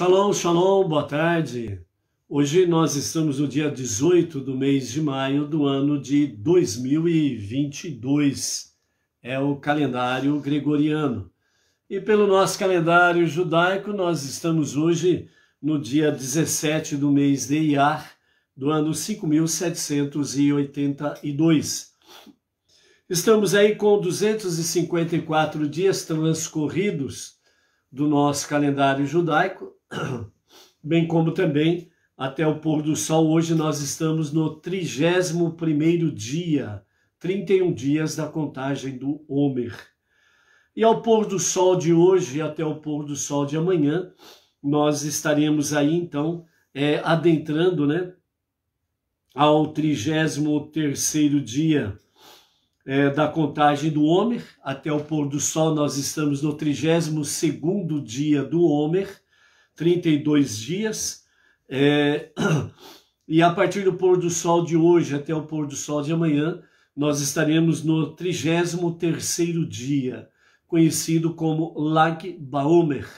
Shalom, shalom, boa tarde. Hoje nós estamos no dia 18 do mês de maio do ano de 2022. É o calendário gregoriano. E pelo nosso calendário judaico, nós estamos hoje no dia 17 do mês de Iyar, do ano 5782. Estamos aí com 254 dias transcorridos do nosso calendário judaico, bem como também até o pôr do sol. Hoje nós estamos no 31º dia, 31 dias da contagem do Homer. E ao pôr do sol de hoje e até o pôr do sol de amanhã, nós estaremos aí então adentrando, ao 33º dia da contagem do Homer. Até o pôr do sol nós estamos no 32º dia do Homer, 32 dias, e a partir do pôr do sol de hoje até o pôr do sol de amanhã, nós estaremos no 33º dia, conhecido como Lag Baomer,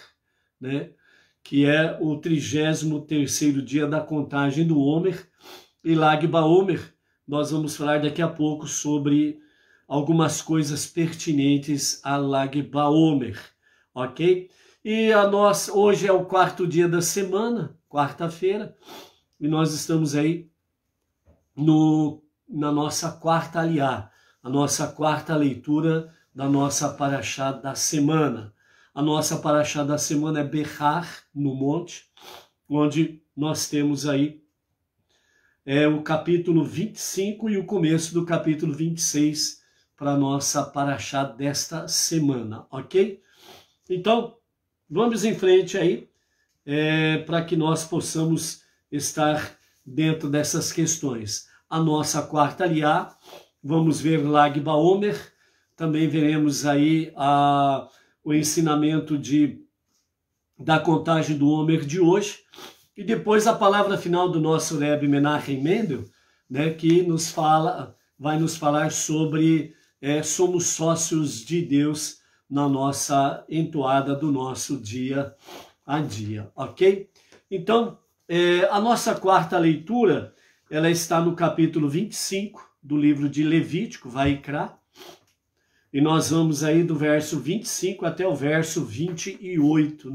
que é o 33º dia da contagem do Homer. E Lag Baomer, nós vamos falar daqui a pouco sobre algumas coisas pertinentes a Lag Baomer, ok? E hoje é o 4º dia da semana, quarta-feira, e nós estamos aí na nossa quarta aliá, a nossa quarta leitura da nossa paraxá da semana. A nossa paraxá da semana é Behar, no monte, onde nós temos aí o capítulo 25 e o começo do capítulo 26 para a nossa paraxá desta semana, ok? Então, vamos em frente aí, para que nós possamos estar dentro dessas questões. A nossa quarta aliá, vamos ver Lag Baomer, também veremos aí o ensinamento da contagem do Homer de hoje, e depois a palavra final do nosso Rebbe Menachem Mendel, que vai nos falar sobre somos sócios de Deus na nossa entoada do nosso dia a dia, ok? Então, a nossa quarta leitura, ela está no capítulo 25 do livro de Levítico, Vaikra, e nós vamos aí do verso 25 até o verso 28,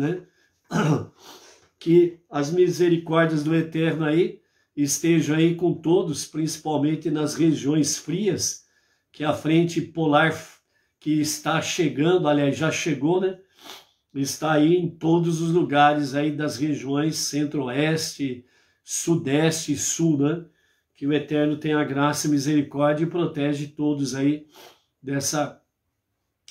Que as misericórdias do Eterno aí estejam aí com todos, principalmente nas regiões frias, que a frente polar que está chegando, aliás, já chegou, está aí em todos os lugares aí das regiões centro-oeste, sudeste e sul, Que o Eterno tenha graça e misericórdia e protege todos aí dessa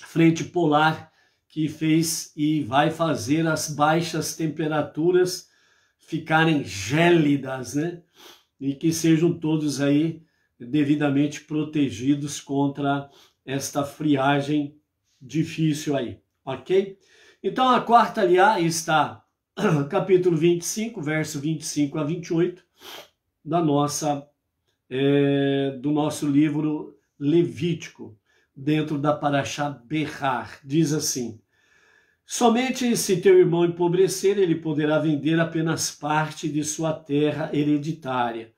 frente polar que fez e vai fazer as baixas temperaturas ficarem gélidas, E que sejam todos aí devidamente protegidos contra esta friagem difícil aí, ok? Então a quarta aliá está capítulo 25, verso 25 a 28 do nosso livro Levítico, dentro da paraxá Behar. Diz assim: somente se teu irmão empobrecer, ele poderá vender apenas parte de sua terra hereditária.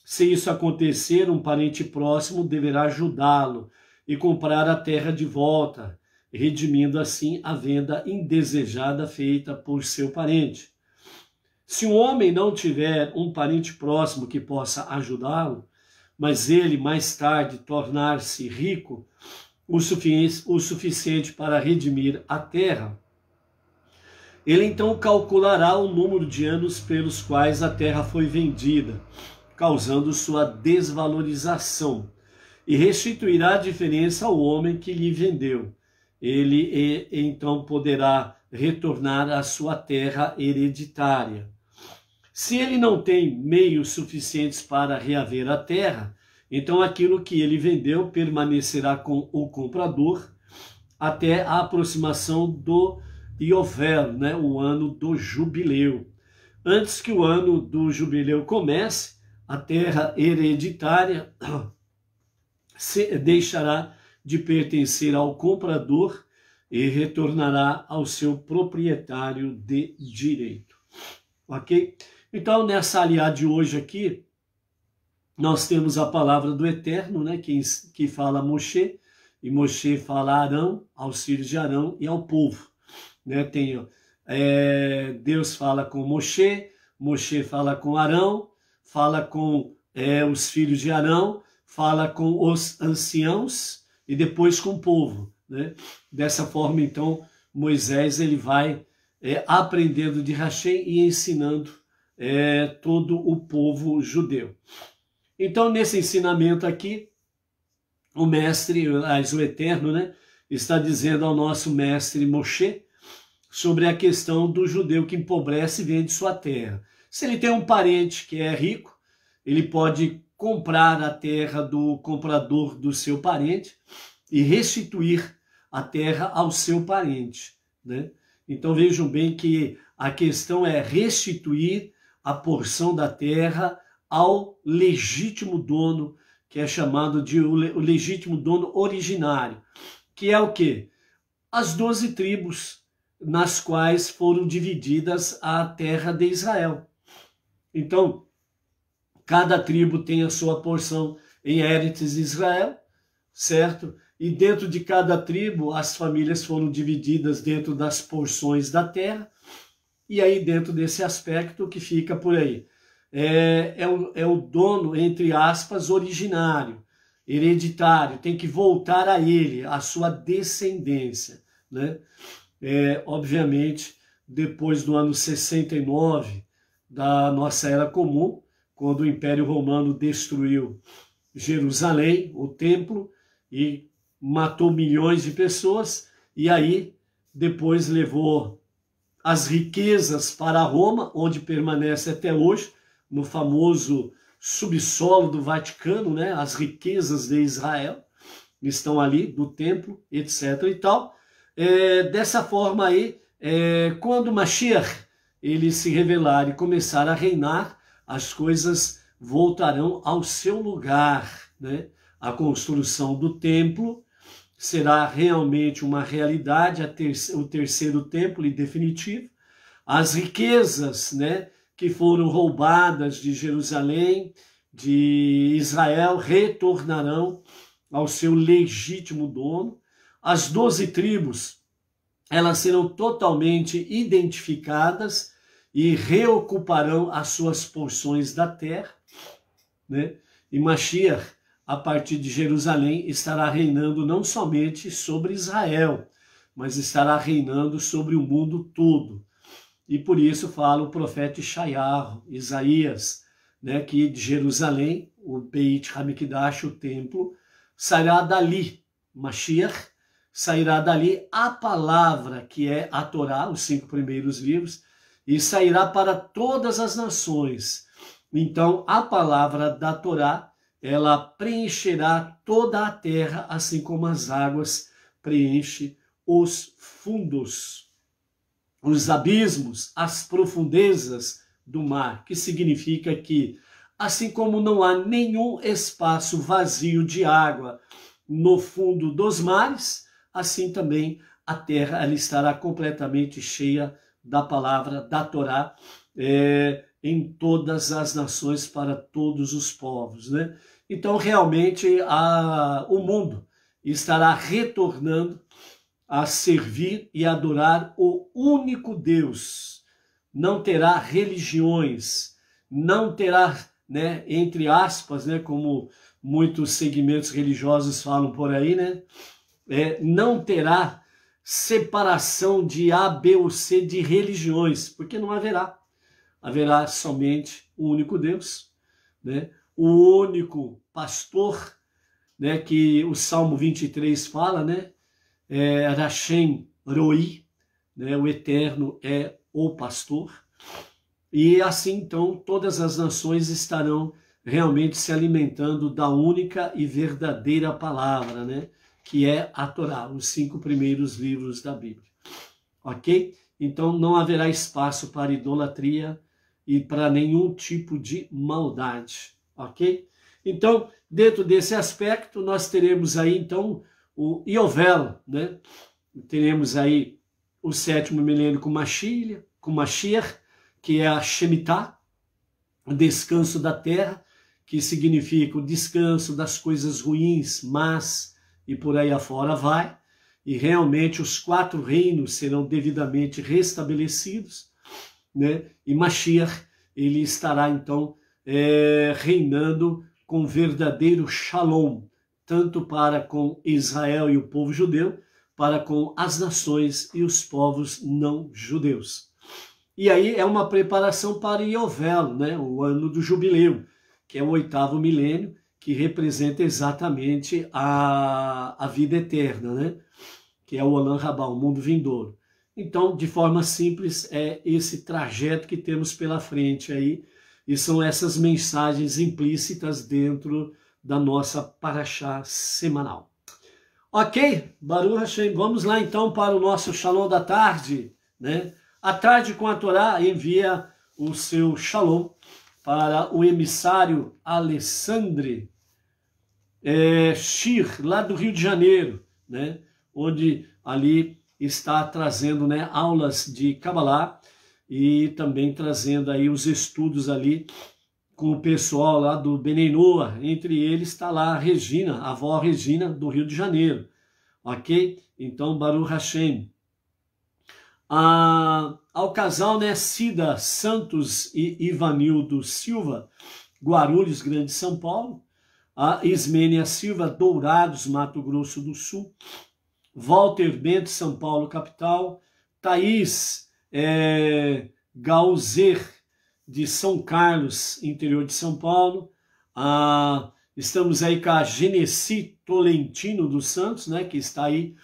Se isso acontecer, um parente próximo deverá ajudá-lo e comprar a terra de volta, redimindo assim a venda indesejada feita por seu parente. Se um homem não tiver um parente próximo que possa ajudá-lo, mas ele mais tarde tornar-se rico o suficiente para redimir a terra, ele então calculará o número de anos pelos quais a terra foi vendida, causando sua desvalorização, e restituirá a diferença ao homem que lhe vendeu. Ele então poderá retornar à sua terra hereditária. Se ele não tem meios suficientes para reaver a terra, então aquilo que ele vendeu permanecerá com o comprador até a aproximação do Yovel, o ano do jubileu. Antes que o ano do jubileu comece, a terra hereditária deixará de pertencer ao comprador e retornará ao seu proprietário de direito. ok? Então, nessa aliá de hoje aqui, nós temos a palavra do Eterno, né, que fala a Moshe, e Moshe fala a Arão, aos filhos de Arão e ao povo. Né? Deus fala com Moshe, Moshe fala com Arão, fala com os filhos de Arão, fala com os anciãos e depois com o povo. Né? Dessa forma, então, Moisés ele vai aprendendo de Hashem e ensinando todo o povo judeu. Então, nesse ensinamento aqui, o mestre, o Eterno, né, está dizendo ao nosso mestre Moshe sobre a questão do judeu que empobrece e vende sua terra. Se ele tem um parente que é rico, ele pode comprar a terra do comprador do seu parente e restituir a terra ao seu parente. Né? Então vejam bem que a questão é restituir a porção da terra ao legítimo dono, que é chamado de o legítimo dono originário, que é o quê? As 12 tribos nas quais foram divididas a terra de Israel. Então, cada tribo tem a sua porção em Eretz Israel, certo? E dentro de cada tribo, as famílias foram divididas dentro das porções da terra, e aí dentro desse aspecto, o que fica por aí? É o dono, entre aspas, originário, hereditário, tem que voltar a ele, a sua descendência. Né? Obviamente, depois do ano 69 da nossa Era Comum, quando o Império Romano destruiu Jerusalém, o templo, e matou milhões de pessoas, e aí depois levou as riquezas para Roma, onde permanece até hoje, no famoso subsolo do Vaticano, né? As riquezas de Israel estão ali, do templo, etc. e tal. Dessa forma aí, quando Mashiach ele se revelar e começar a reinar, as coisas voltarão ao seu lugar. Né? A construção do templo será realmente uma realidade, o terceiro templo e definitivo. As riquezas, né, que foram roubadas de Jerusalém, de Israel, retornarão ao seu legítimo dono. As 12 tribos, elas serão totalmente identificadas e reocuparão as suas porções da terra. Né? E Mashiach, a partir de Jerusalém, estará reinando não somente sobre Israel, mas estará reinando sobre o mundo todo. E por isso fala o profeta Isaías, né, que de Jerusalém, o Beit HaMikdash, o templo, sairá dali, Mashiach, sairá dali a palavra, que é a Torá, os 5 primeiros livros, e sairá para todas as nações. Então, a palavra da Torá, ela preencherá toda a terra, assim como as águas preenchem os fundos, os abismos, as profundezas do mar, que significa que, assim como não há nenhum espaço vazio de água no fundo dos mares, assim também a terra ela estará completamente cheia da palavra da Torá em todas as nações, para todos os povos. Né? Então, realmente, o mundo estará retornando a servir e adorar o único Deus. Não terá religiões, não terá, né, entre aspas, né, como muitos segmentos religiosos falam por aí, né, não terá separação de A, B ou C de religiões, porque não haverá. Haverá somente o único Deus, né, o único pastor, né, que o Salmo 23 fala, né, Hashem Roi, né, o Eterno é o pastor, e assim então todas as nações estarão realmente se alimentando da única e verdadeira palavra, né, que é a Torá, os 5 primeiros livros da Bíblia, ok? Então não haverá espaço para idolatria e para nenhum tipo de maldade, ok? Então, dentro desse aspecto, nós teremos aí então o Yovel, né? Teremos aí o 7º milênio com Mashiach, que é a Shemitah, o descanso da terra, que significa o descanso das coisas ruins, más, e por aí afora vai, e realmente os 4 reinos serão devidamente restabelecidos, né? E Mashiach, ele estará então reinando com verdadeiro shalom, tanto para com Israel e o povo judeu, para com as nações e os povos não judeus. E aí é uma preparação para Yovel, né? O ano do jubileu, que é o 8º milênio, que representa exatamente a vida eterna, né? Que é o Olam Rabá, o mundo vindouro. Então, de forma simples, é esse trajeto que temos pela frente aí, e são essas mensagens implícitas dentro da nossa Parashá semanal. Ok, Baruch Hashem, vamos lá então para o nosso Shalom da tarde, né? A Tarde com a Torá envia o seu Shalom para o emissário Alessandre Shir, lá do Rio de Janeiro, né? Onde ali está trazendo, né, aulas de Kabbalah e também trazendo aí os estudos ali com o pessoal lá do Benei Noah. Entre eles está lá a Regina, a avó Regina do Rio de Janeiro, ok? Então, Baruch Hashem. Ao casal, né, Cida Santos e Ivanildo Silva, Guarulhos, Grande São Paulo. A Ismênia Silva, Dourados, Mato Grosso do Sul. Walter Bento, São Paulo, capital. Thaís Galzer, de São Carlos, interior de São Paulo. Estamos aí com a Genesi Tolentino dos Santos, né, que está aí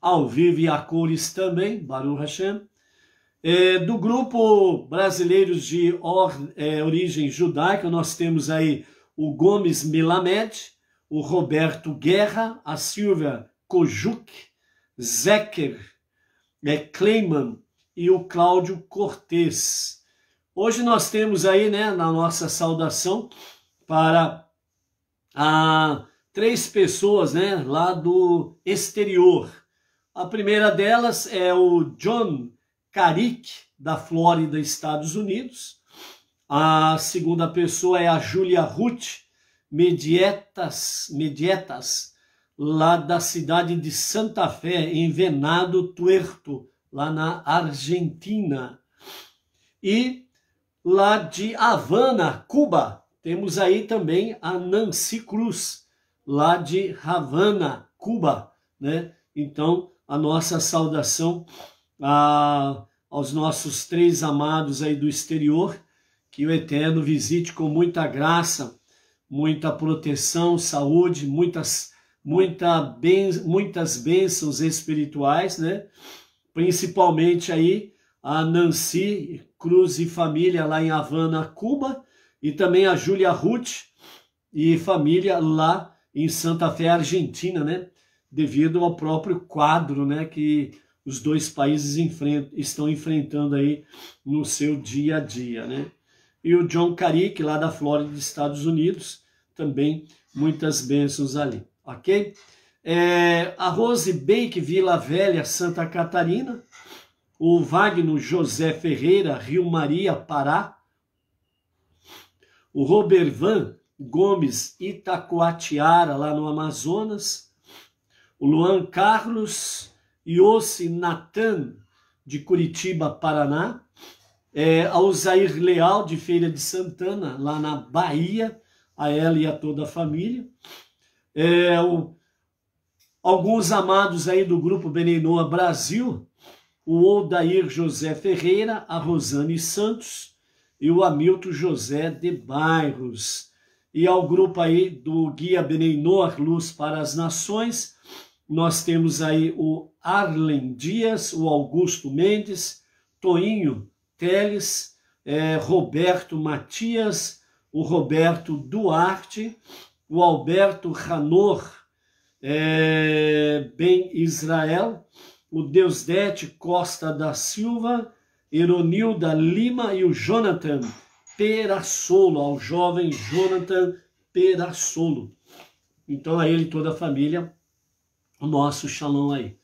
ao vivo e a cores também, Baruch Hashem. Do grupo Brasileiros de Origem Judaica, nós temos aí o Gomes Melamed, o Roberto Guerra, a Silvia Kojuk, Zecker Kleiman e o Cláudio Cortez. Hoje nós temos aí, né, na nossa saudação para 3 pessoas, né, lá do exterior. A primeira delas é o John Carrick, da Flórida, Estados Unidos. A segunda pessoa é a Júlia Ruth Medietas, lá da cidade de Santa Fé, em Venado Tuerto, lá na Argentina. E lá de Havana, Cuba, temos aí também a Nancy Cruz, lá de Havana, Cuba, né? Então, a nossa saudação aos nossos 3 amados aí do exterior, que o Eterno visite com muita graça, muita proteção, saúde, muitas bênçãos espirituais, né? Principalmente aí a Nancy Cruz e família lá em Havana, Cuba, e também a Júlia Ruth e família lá em Santa Fé, Argentina, né? Devido ao próprio quadro, né, que os 2 países estão enfrentando aí no seu dia a dia, né? E o John Carrick, lá da Flórida, dos Estados Unidos, também muitas bênçãos ali, ok? A Rose Bake, Vila Velha, Santa Catarina. O Wagner José Ferreira, Rio Maria, Pará. O Robervan Gomes, Itacoatiara, lá no Amazonas. O Luan Carlos Yossi Natan, de Curitiba, Paraná. Ao Zair Leal, de Feira de Santana, lá na Bahia, a ela e a toda a família. Alguns amados aí do grupo Benei Noah Brasil, o Odair José Ferreira, a Rosane Santos e o Hamilton José de Bairros. E ao grupo aí do Guia Benei Noah Luz para as Nações, nós temos aí o Arlen Dias, o Augusto Mendes, Toinho Teles, Roberto Matias, o Roberto Duarte, o Alberto Ranor Ben Israel, o Deusdete Costa da Silva, Eronilda Lima e o Jonathan Perassolo, ao jovem Jonathan Perassolo. Então a ele e toda a família, o nosso shalom aí.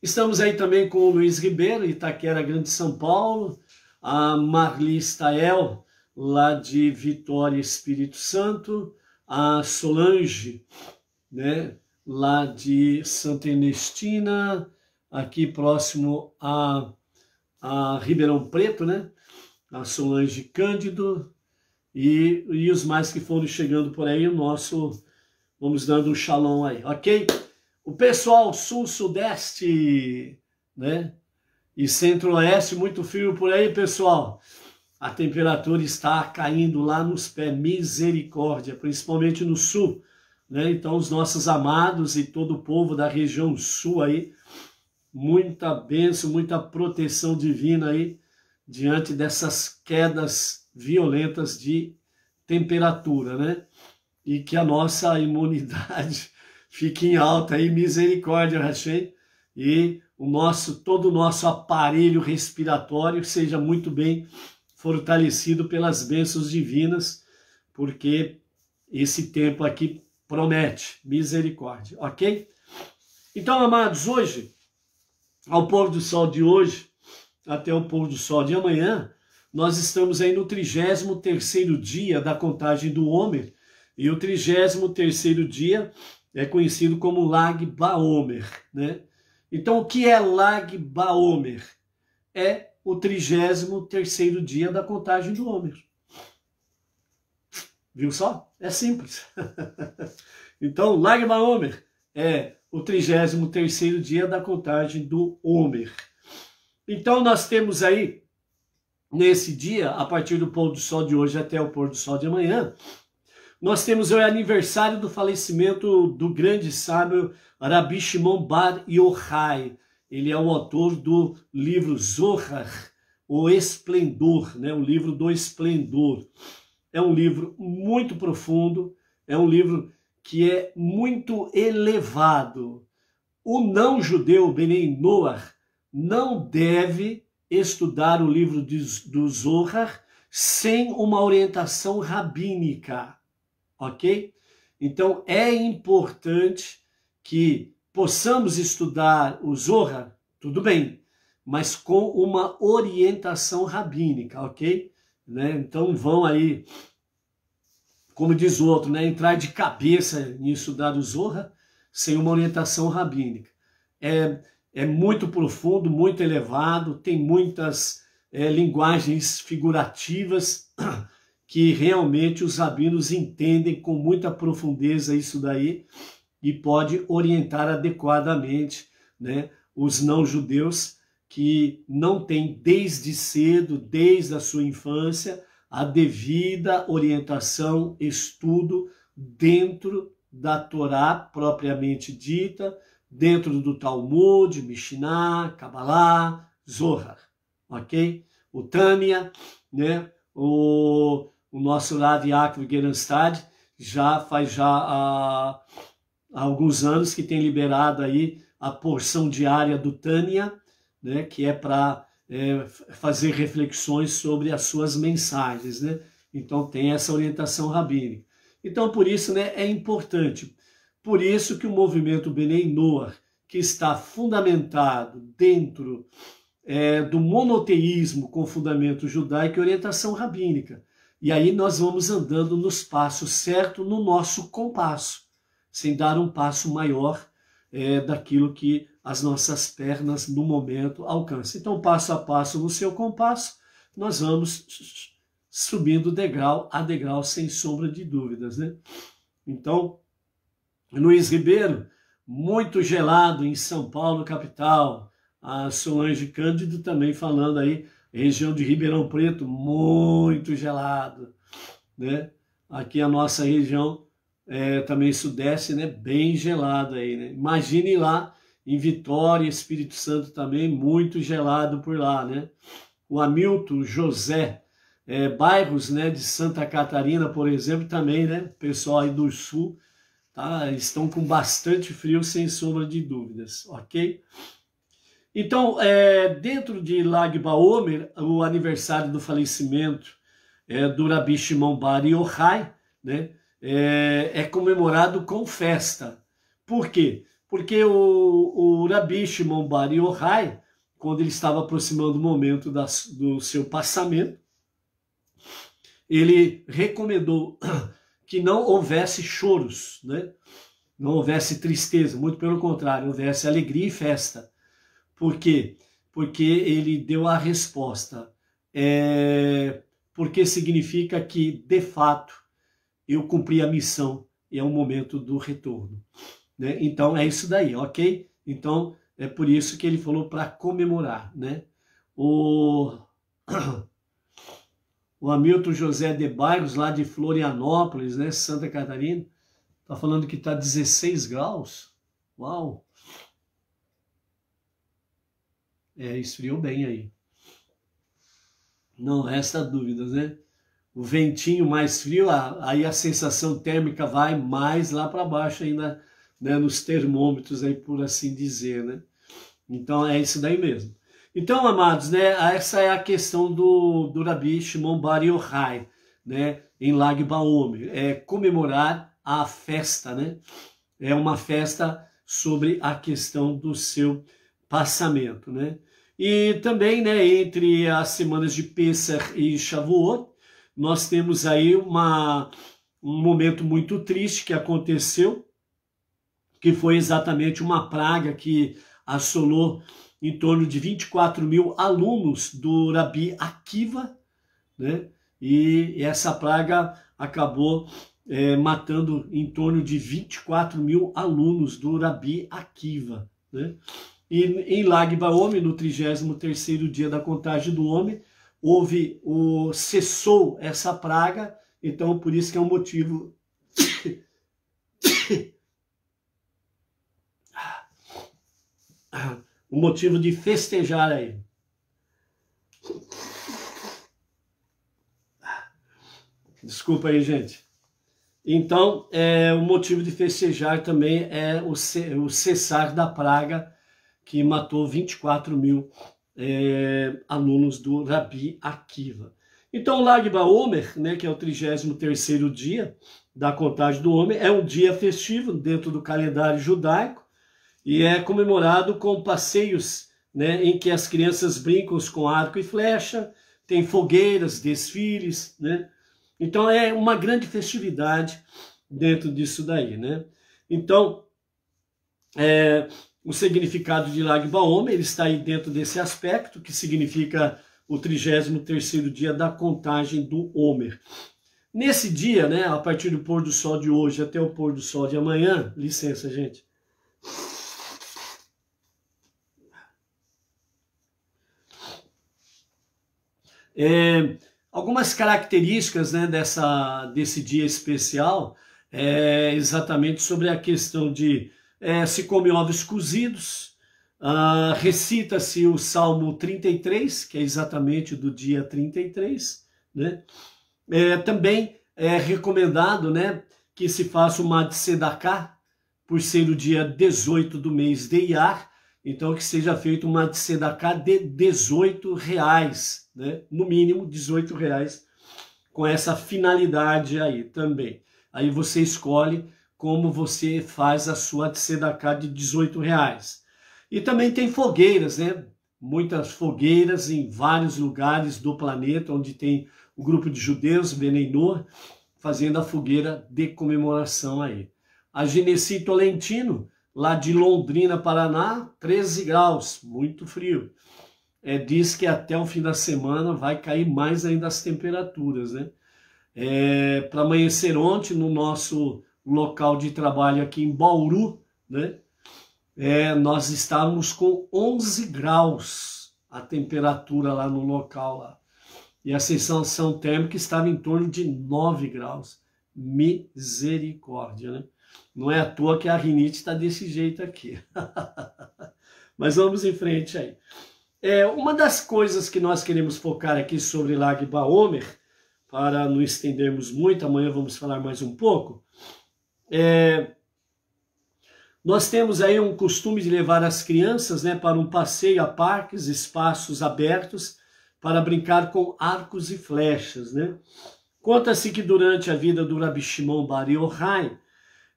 Estamos aí também com o Luiz Ribeiro, Itaquera, Grande São Paulo, a Marli Stael, lá de Vitória, Espírito Santo, a Solange, né, lá de Santa Ernestina, aqui próximo a Ribeirão Preto, né, a Solange Cândido, e os mais que foram chegando por aí, o nosso, vamos dando um shalom aí, ok? O pessoal sul-sudeste, né, e centro-oeste, muito frio por aí, pessoal. A temperatura está caindo lá nos pés, misericórdia, principalmente no sul, né? Então, os nossos amados e todo o povo da região sul aí, muita bênção, muita proteção divina aí, diante dessas quedas violentas de temperatura, né? E que a nossa imunidade fique em alta aí, misericórdia, Rachei, e todo o nosso aparelho respiratório seja muito bem fortalecido pelas bênçãos divinas, porque esse tempo aqui promete misericórdia, ok? Então, amados, hoje, ao pôr do sol de hoje, até o pôr do sol de amanhã, nós estamos aí no 33º dia da contagem do Homer, e o 33º dia é conhecido como Lag Baomer, né? Então, o que é Lag Baomer? É o 33º dia da contagem do Homer. Viu só? É simples. Então, Lag Baomer é o 33º dia da contagem do Homer. Então, nós temos aí, nesse dia, a partir do pôr do sol de hoje até o pôr do sol de amanhã, nós temos o aniversário do falecimento do grande sábio Rabi Shimon Bar Yochai. Ele é o autor do livro Zohar, o Esplendor, né? O livro do Esplendor. É um livro muito profundo, é um livro que é muito elevado. O não-judeu Benei Noach não deve estudar o livro do Zohar sem uma orientação rabínica, ok? Então é importante que possamos estudar o Zohar, tudo bem, mas com uma orientação rabínica, ok? Né? Então vão aí, como diz o outro, né, entrar de cabeça em estudar o Zohar sem uma orientação rabínica. É muito profundo, muito elevado, tem muitas linguagens figurativas que realmente os rabinos entendem com muita profundeza isso daí e pode orientar adequadamente, né, os não-judeus que não têm desde cedo, desde a sua infância, a devida orientação, estudo dentro da Torá propriamente dita, dentro do Talmud, Mishnah, Kabbalah, Zohar, ok? O Tânia, né? O nosso Rav Yaakov Gerenstad já faz há alguns anos que tem liberado aí a porção diária do Tânia, né? Que é para fazer reflexões sobre as suas mensagens, né? Então tem essa orientação rabínica. Então por isso, né, é importante. Por isso que o movimento Benei Noach, que está fundamentado dentro do monoteísmo com fundamento judaico e orientação rabínica. E aí nós vamos andando nos passos certos, no nosso compasso, sem dar um passo maior daquilo que as nossas pernas no momento alcançam. Então, passo a passo no seu compasso, nós vamos subindo degrau a degrau, sem sombra de dúvidas, né? Então, Luiz Ribeiro, muito gelado em São Paulo, capital. A Solange Cândido também falando aí, região de Ribeirão Preto, muito gelado, né? Aqui a nossa região também sudeste, né? Bem gelado aí, né? Imagine lá em Vitória, Espírito Santo também, muito gelado por lá, né? O Hamilton José, bairros, né, de Santa Catarina, por exemplo, também, né? Pessoal aí do sul, tá? Estão com bastante frio, sem sombra de dúvidas, ok? Então, dentro de Lag Baomer, o aniversário do falecimento do Rabi Shimon Bar Yochai, né, é comemorado com festa. Por quê? Porque o Rabi Shimon Bar Yochai, quando ele estava aproximando o momento do seu passamento, ele recomendou que não houvesse choros, né? Não houvesse tristeza, muito pelo contrário, houvesse alegria e festa. Por quê? Porque ele deu a resposta. Porque significa que, de fato, eu cumpri a missão e é o momento do retorno. Né? Então, é isso daí, ok? Então, é por isso que ele falou para comemorar. Né? O Hamilton José de Bairros, lá de Florianópolis, né, Santa Catarina, está falando que está 16 graus. Uau! Esfriou bem aí. Não resta dúvidas, né? O ventinho mais frio, aí a sensação térmica vai mais lá para baixo ainda, né, nos termômetros, aí, por assim dizer, né? Então é isso daí mesmo. Então, amados, né, essa é a questão do Rabi Shimon Bar Yochai, né, em Lag Baomer, comemorar a festa, né? É uma festa sobre a questão do seu passamento, né? E também, né, entre as semanas de Pesach e Shavuot, nós temos aí um momento muito triste que aconteceu, que foi exatamente uma praga que assolou em torno de 24 mil alunos do Rabi Akiva, né? E essa praga acabou matando em torno de 24 mil alunos do Rabi Akiva, né? E em Lag Baomer, no 33º dia da contagem do homem, cessou essa praga, então por isso que é um motivo um motivo de festejar aí. Desculpa aí, gente. Então, o motivo de festejar também é o cessar da praga que matou 24 mil alunos do Rabi Akiva. Então, o Lag Baomer, né, que é o 33º dia da contagem do homem, é um dia festivo dentro do calendário judaico e é comemorado com passeios, né, em que as crianças brincam com arco e flecha, tem fogueiras, desfiles, né? Então, é uma grande festividade dentro disso daí, né? Então, o significado de Lag Baomer, ele está aí dentro desse aspecto, que significa o 33º dia da contagem do Homer. Nesse dia, né, a partir do pôr do sol de hoje até o pôr do sol de amanhã, licença, gente. Algumas características, né, desse dia especial exatamente sobre a questão de se come ovos cozidos, recita-se o Salmo 33, que é exatamente do dia 33, né? Também é recomendado, né, que se faça uma de Sedaká, por ser o dia 18 do mês de Iyar, então que seja feita uma de Sedaká de R$18, né? No mínimo R$18, com essa finalidade aí também. Aí você escolhe como você faz a sua tzedakah de R$18. E também tem fogueiras, né? Muitas fogueiras em vários lugares do planeta, onde tem o grupo de judeus, Benei Noach, fazendo a fogueira de comemoração aí. A Genesi Tolentino, lá de Londrina, Paraná, 13 graus, muito frio. Diz que até o fim da semana vai cair mais ainda as temperaturas, né? Para amanhecer ontem, no nosso local de trabalho aqui em Bauru, né? Nós estávamos com 11 graus a temperatura lá no local lá. E a sensação térmica estava em torno de 9 graus. Misericórdia, né? Não é à toa que a rinite está desse jeito aqui. Mas vamos em frente aí. Uma das coisas que nós queremos focar aqui sobre Lag Baomer, para não estendermos muito, amanhã vamos falar mais um pouco, nós temos aí um costume de levar as crianças, né, para um passeio a parques, espaços abertos, para brincar com arcos e flechas, né? Conta-se que durante a vida do Rabi Shimon Bar Yochai,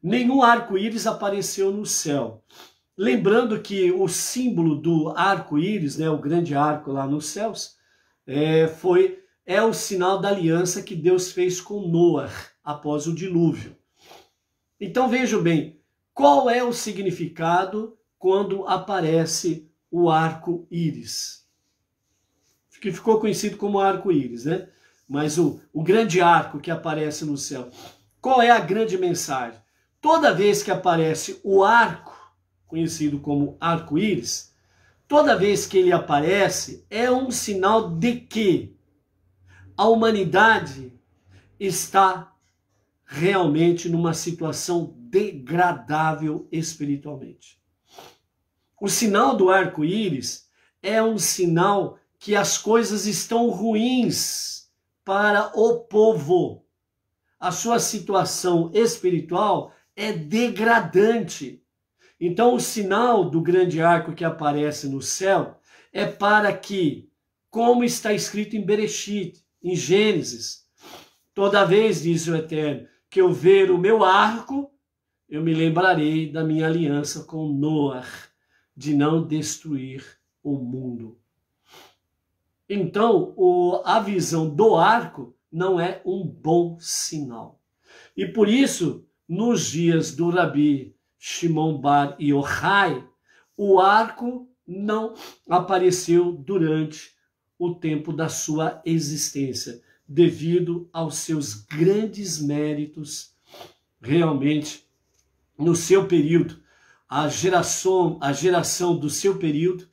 nenhum arco-íris apareceu no céu. Lembrando que o símbolo do arco-íris, né, o grande arco lá nos céus, é o sinal da aliança que Deus fez com Noé após o dilúvio. Então vejam bem, qual é o significado quando aparece o arco-íris? Que ficou conhecido como arco-íris, né? Mas o grande arco que aparece no céu. Qual é a grande mensagem? Toda vez que aparece o arco, conhecido como arco-íris, toda vez que ele aparece, é um sinal de que a humanidade está realmente numa situação degradável espiritualmente. O sinal do arco-íris é um sinal que as coisas estão ruins para o povo. A sua situação espiritual é degradante. Então, o sinal do grande arco que aparece no céu é para que, como está escrito em Bereshit, em Gênesis, toda vez, diz o Eterno, que eu ver o meu arco, eu me lembrarei da minha aliança com Noé, de não destruir o mundo. Então, a visão do arco não é um bom sinal. E por isso, nos dias do Rabi Shimon bar Yochai, o arco não apareceu durante o tempo da sua existência, devido aos seus grandes méritos, realmente, no seu período. A geração do seu período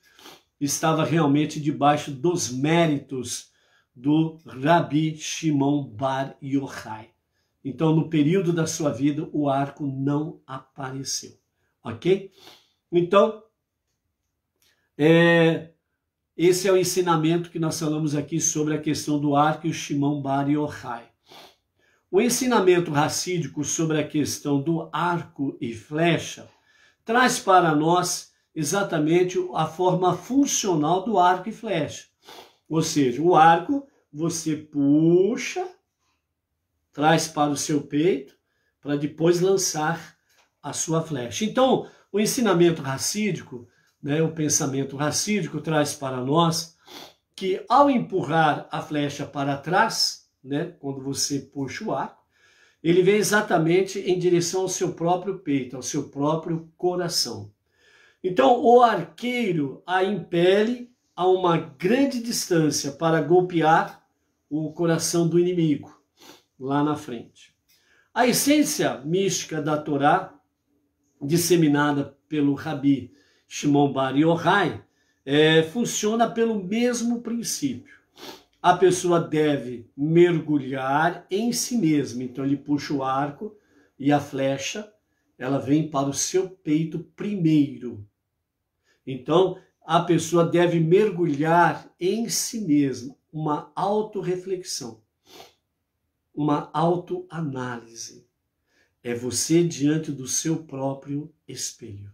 estava realmente debaixo dos méritos do Rabi Shimon bar Yochai. Então, no período da sua vida, o arco não apareceu, ok? Então, esse é o ensinamento que nós falamos aqui sobre a questão do arco e o Shimon bar Yochai. O ensinamento racídico sobre a questão do arco e flecha traz para nós exatamente a forma funcional do arco e flecha. Ou seja, o arco você puxa, traz para o seu peito, para depois lançar a sua flecha. Então, o ensinamento racídico, né, o pensamento racídico traz para nós que ao empurrar a flecha para trás, né, quando você puxa o arco, ele vem exatamente em direção ao seu próprio peito, ao seu próprio coração. Então, o arqueiro a impele a uma grande distância para golpear o coração do inimigo lá na frente. A essência mística da Torá, disseminada pelo Rabi Shimon bar Yochai, funciona pelo mesmo princípio. A pessoa deve mergulhar em si mesma. Então ele puxa o arco e a flecha, ela vem para o seu peito primeiro. Então a pessoa deve mergulhar em si mesma, uma autorreflexão, uma autoanálise. É você diante do seu próprio espelho.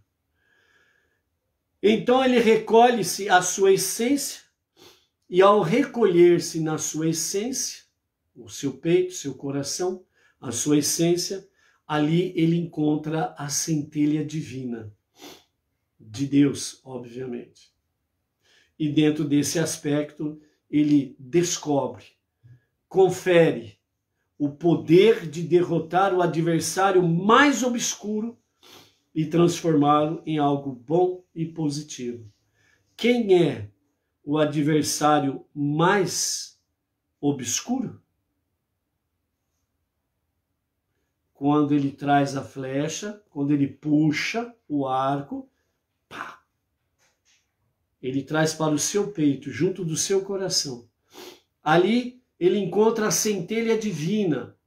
Então ele recolhe-se à sua essência, e ao recolher-se na sua essência, o seu peito, seu coração, a sua essência, ali ele encontra a centelha divina de Deus, obviamente. E dentro desse aspecto, ele descobre, confere o poder de derrotar o adversário mais obscuro e transformá-lo em algo bom e positivo. Quem é o adversário mais obscuro? Quando ele traz a flecha, quando ele puxa o arco, pá, ele traz para o seu peito, junto do seu coração. Ali ele encontra a centelha divina.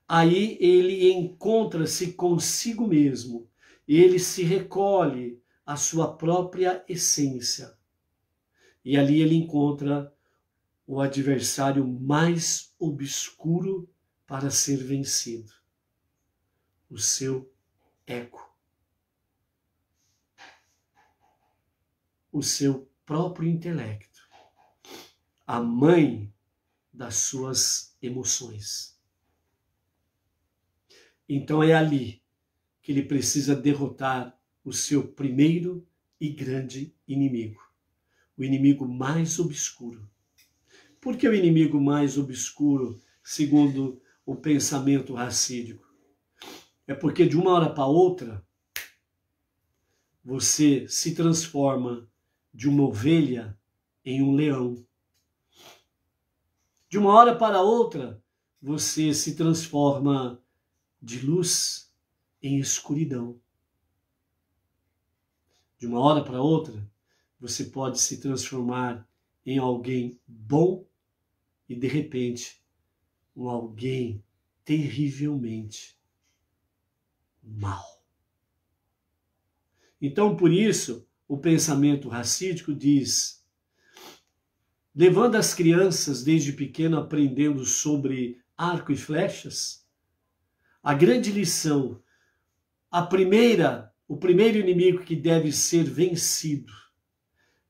Aí ele encontra-se consigo mesmo. Ele se recolhe à sua própria essência. E ali ele encontra o adversário mais obscuro para ser vencido. O seu ego. O seu próprio intelecto. A mãe das suas emoções. Então é ali que ele precisa derrotar o seu primeiro e grande inimigo, o inimigo mais obscuro. Por que o inimigo mais obscuro, segundo o pensamento racídico? É porque de uma hora para outra, você se transforma de uma ovelha em um leão. De uma hora para outra, você se transforma de luz em escuridão. De uma hora para outra, você pode se transformar em alguém bom e, de repente, um alguém terrivelmente mal. Então, por isso, o pensamento racídico diz: levando as crianças desde pequeno aprendendo sobre arco e flechas, a grande lição, o primeiro inimigo que deve ser vencido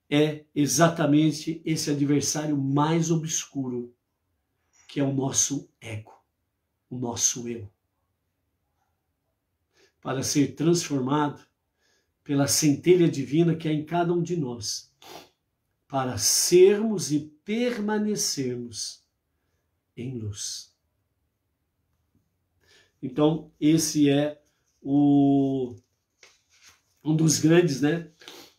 é exatamente esse adversário mais obscuro, que é o nosso ego, o nosso eu. Para ser transformado pela centelha divina que há em cada um de nós, para sermos e permanecermos em luz. Então, esse é um dos grandes,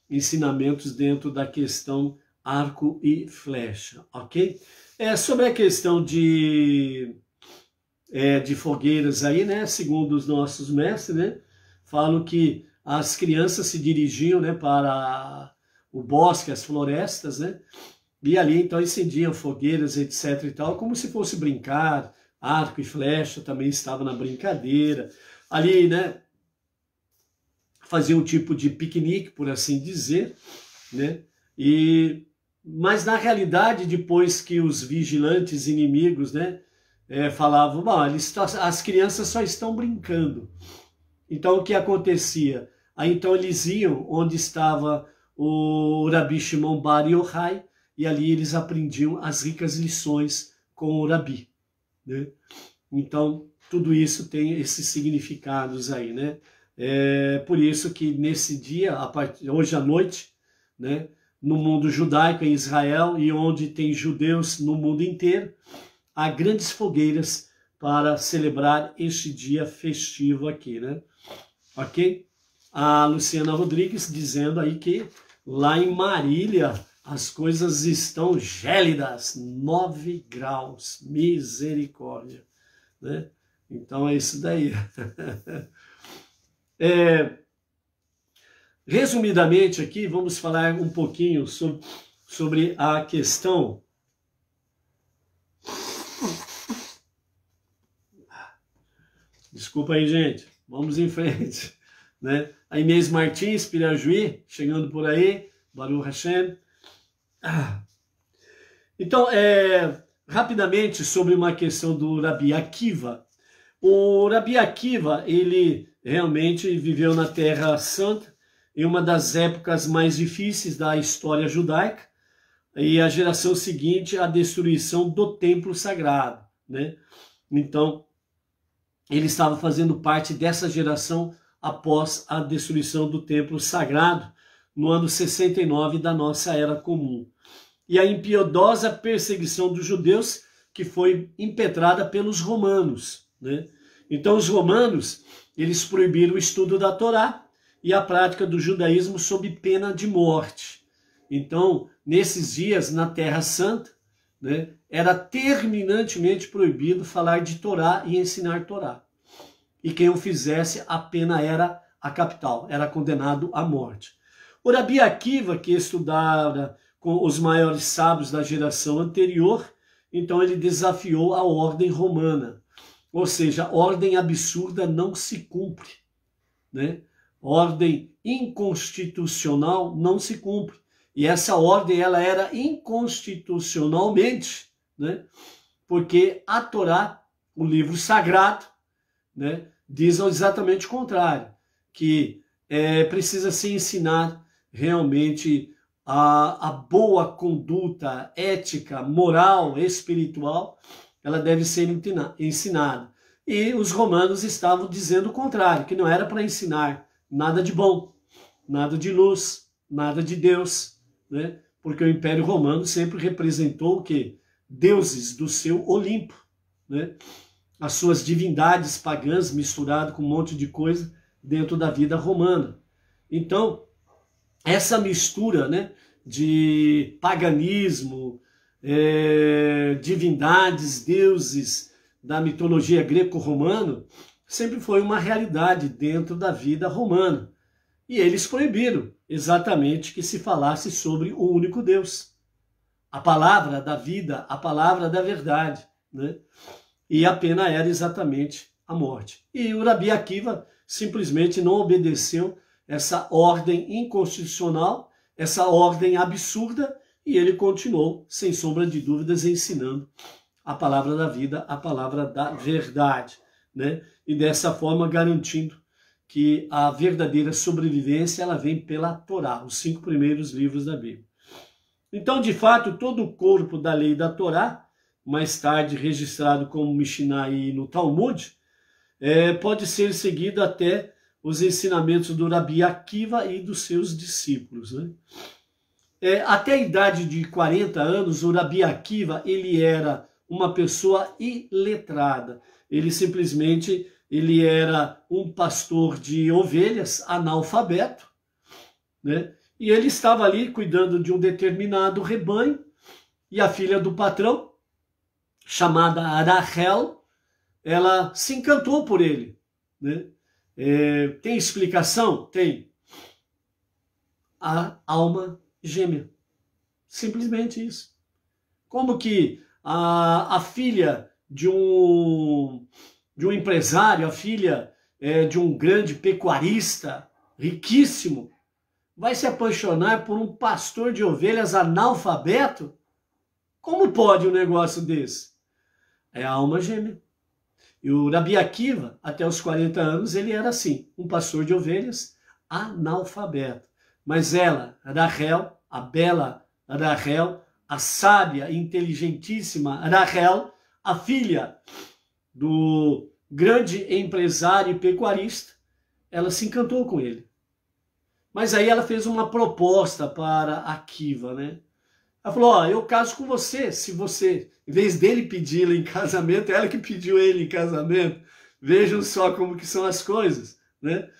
ensinamentos dentro da questão arco e flecha, ok? Sobre a questão de fogueiras aí, segundo os nossos mestres, falam que as crianças se dirigiam, para o bosque, as florestas, e ali então incendiam fogueiras, etc e tal, como se fosse brincar. Arco e flecha também estava na brincadeira. Ali, fazia um tipo de piquenique, por assim dizer, mas na realidade, depois que os vigilantes inimigos, falavam, bom, as crianças só estão brincando. Então o que acontecia? Aí então eles iam onde estava o Rabi Shimon Bar Yochai, e ali eles aprendiam as ricas lições com o Rabi. Então, tudo isso tem esses significados aí, por isso que nesse dia, hoje à noite, no mundo judaico, em Israel, e onde tem judeus no mundo inteiro, há grandes fogueiras para celebrar este dia festivo aqui, Ok? A Luciana Rodrigues dizendo aí que lá em Marília as coisas estão gélidas, 9 graus, misericórdia, Então é isso daí. Resumidamente aqui, vamos falar um pouquinho sobre a questão desculpa aí, gente, vamos em frente, A Inês Martins, Pirajuí, chegando por aí, Baruch Hashem. Então, rapidamente sobre uma questão do Rabi Akiva. O Rabi Akiva, ele realmente viveu na Terra Santa em uma das épocas mais difíceis da história judaica, e a geração seguinte, a destruição do templo sagrado, Então, ele estava fazendo parte dessa geração após a destruição do templo sagrado, no ano 69 da nossa Era Comum. E a impiedosa perseguição dos judeus, que foi impetrada pelos romanos, Então os romanos, eles proibiram o estudo da Torá e a prática do judaísmo sob pena de morte. Então, nesses dias, na Terra Santa, era terminantemente proibido falar de Torá e ensinar Torá. E quem o fizesse, a pena era a capital, era condenado à morte. O Rabi Akiva, que estudava com os maiores sábios da geração anterior, então ele desafiou a ordem romana. Ou seja, a ordem absurda não se cumpre, Ordem inconstitucional não se cumpre. E essa ordem, ela era inconstitucionalmente, porque a Torá, o livro sagrado, diz exatamente o contrário, que precisa se ensinar realmente a boa conduta ética, moral, espiritual, ela deve ser ensinada. E os romanos estavam dizendo o contrário, que não era para ensinar nada de bom, nada de luz, nada de Deus, né? Porque o Império Romano sempre representou o quê? Deuses do seu Olimpo, né? As suas divindades pagãs misturadas com um monte de coisa dentro da vida romana. Então, essa mistura, né, de paganismo, divindades, deuses da mitologia greco-romana, sempre foi uma realidade dentro da vida romana. E eles proibiram exatamente que se falasse sobre o único Deus. A palavra da vida, a palavra da verdade, né? E a pena era exatamente a morte. E o Rabi Akiva simplesmente não obedeceu essa ordem inconstitucional, essa ordem absurda, e ele continuou, sem sombra de dúvidas, ensinando a palavra da vida, a palavra da verdade, né? E dessa forma garantindo que a verdadeira sobrevivência ela vem pela Torá, os 5 primeiros livros da Bíblia. Então, de fato, todo o corpo da lei da Torá, mais tarde registrado como Mishnah e no Talmud, pode ser seguido até os ensinamentos do Rabi Akiva e dos seus discípulos, né? Até a idade de 40 anos, o Rabi Akiva ele era uma pessoa iletrada. Ele simplesmente era um pastor de ovelhas, analfabeto, né? E ele estava ali cuidando de um determinado rebanho, e a filha do patrão, chamada Rachel, ela se encantou por ele, né? Tem explicação? Tem. A alma gêmea. Simplesmente isso. Como que a filha de um empresário, a filha de um grande pecuarista, riquíssimo, vai se apaixonar por um pastor de ovelhas analfabeto? Como pode um negócio desse? É a alma gêmea. E o Rabi Akiva, até os 40 anos, ele era assim, um pastor de ovelhas analfabeto. Mas ela, Rachel, a bela Rachel, a sábia, inteligentíssima Rachel, a filha do grande empresário e pecuarista, ela se encantou com ele. Mas aí ela fez uma proposta para Akiva, né? Ela falou, ó, eu caso com você, se você, em vez dele pedi-la em casamento, ela que pediu ele em casamento. Vejam só como que são as coisas, né?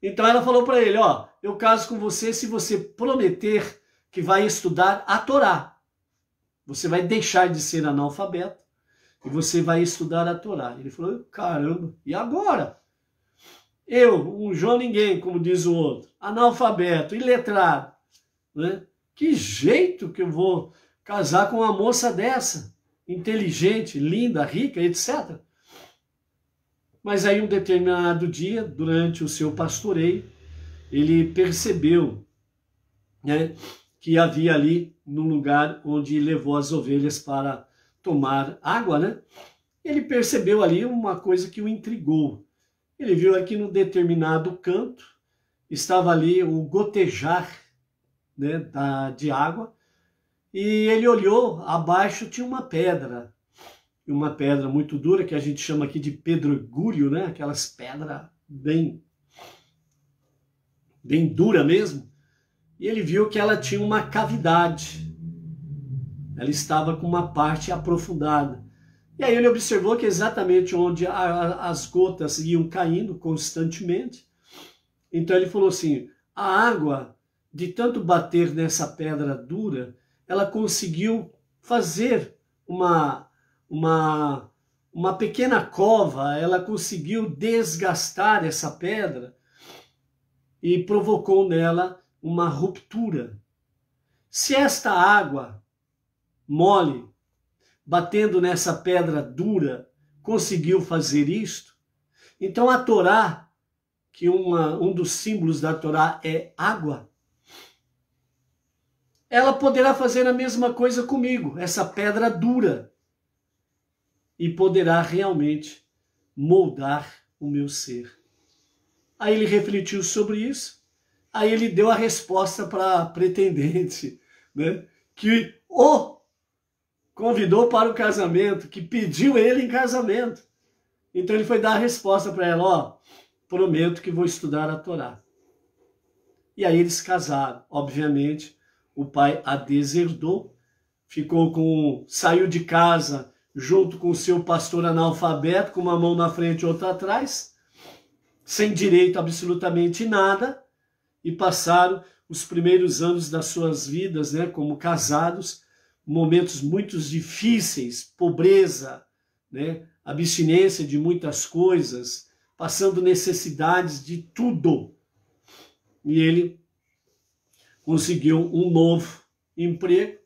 Então ela falou para ele, ó, eu caso com você se você prometer que vai estudar a Torá. Você vai deixar de ser analfabeto e você vai estudar a Torá. Ele falou, caramba, e agora? Eu, um João Ninguém, como diz o outro, analfabeto, iletrado, né? Que jeito que eu vou casar com uma moça dessa, inteligente, linda, rica, etc. Mas aí um determinado dia, durante o seu pastoreio, ele percebeu, né, que havia ali, no lugar onde levou as ovelhas para tomar água, né? Ele percebeu ali uma coisa que o intrigou. Ele viu aqui no determinado canto, estava ali o gotejar, né, de água, e ele olhou, abaixo tinha uma pedra muito dura, que a gente chama aqui de pedregulho, né? Aquelas pedras bem dura mesmo. E ele viu que ela tinha uma cavidade. Ela estava com uma parte aprofundada. E aí ele observou que exatamente onde as gotas iam caindo constantemente. Então ele falou assim, a água, de tanto bater nessa pedra dura, ela conseguiu fazer uma pequena cova, ela conseguiu desgastar essa pedra e provocou nela uma ruptura. Se esta água mole, batendo nessa pedra dura, conseguiu fazer isto, então a Torá, que um dos símbolos da Torá é água, ela poderá fazer a mesma coisa comigo, essa pedra dura, e poderá realmente moldar o meu ser. Aí ele refletiu sobre isso, aí ele deu a resposta para a pretendente, né, que o convidou para o casamento, que pediu ele em casamento. Então ele foi dar a resposta para ela, ó, prometo que vou estudar a Torá. E aí eles casaram. Obviamente, o pai a deserdou, saiu de casa junto com o seu pastor analfabeto, com uma mão na frente e outra atrás, sem direito a absolutamente nada, e passaram os primeiros anos das suas vidas, né, como casados, momentos muito difíceis, pobreza, né, abstinência de muitas coisas, passando necessidades de tudo. E ele conseguiu um novo emprego,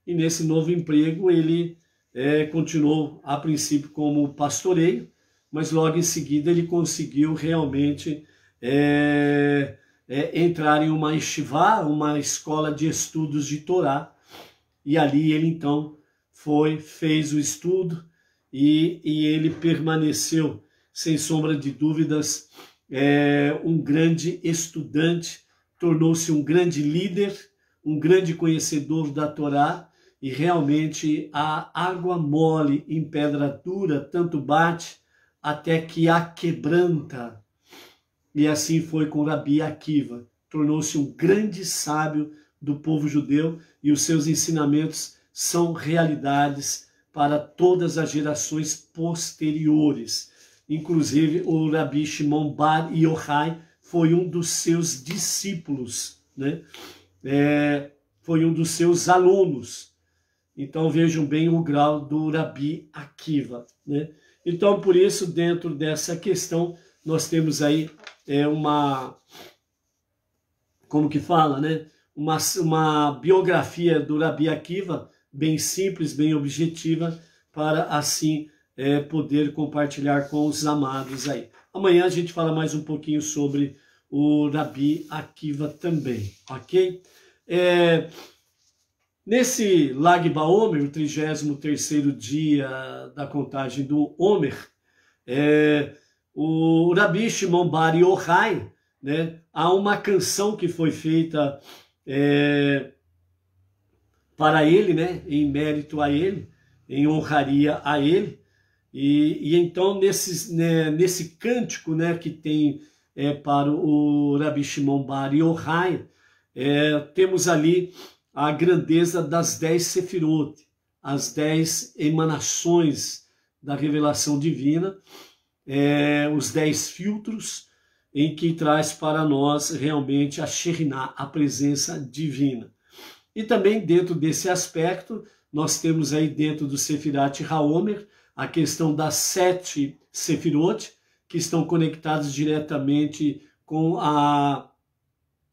e nesse novo emprego ele continuou a princípio como pastoreio, mas logo em seguida ele conseguiu realmente entrar em uma yeshivá, uma escola de estudos de Torá, e ali ele então fez o estudo, e ele permaneceu, sem sombra de dúvidas, um grande estudante, tornou-se um grande líder, um grande conhecedor da Torá, e realmente a água mole em pedra dura tanto bate até que a quebranta. E assim foi com Rabi Akiva. Tornou-se um grande sábio do povo judeu, e os seus ensinamentos são realidades para todas as gerações posteriores. Inclusive o Rabi Shimon Bar Yochai foi um dos seus discípulos, né? Foi um dos seus alunos. Então vejam bem o grau do Rabi Akiva, né? Então por isso, dentro dessa questão, nós temos aí como que fala, né? Uma biografia do Rabi Akiva, bem simples, bem objetiva, para assim poder compartilhar com os amados aí. Amanhã a gente fala mais um pouquinho sobre o Rabi Akiva também, ok? Nesse Lag BaOmer, o 33º dia da contagem do Omer, o Rabi Shimon Bar Yochai, né, há uma canção que foi feita para ele, né, em mérito a ele, em honraria a ele, e então nesse cântico, né, que tem para o Rabi Shimon Bar Yochai, temos ali a grandeza das 10 sefirot, as 10 emanações da revelação divina, os 10 filtros em que traz para nós realmente a Shekhinah, a presença divina. E também dentro desse aspecto, nós temos aí dentro do Sefirat HaOmer a questão das 7 sefirot, que estão conectadas diretamente com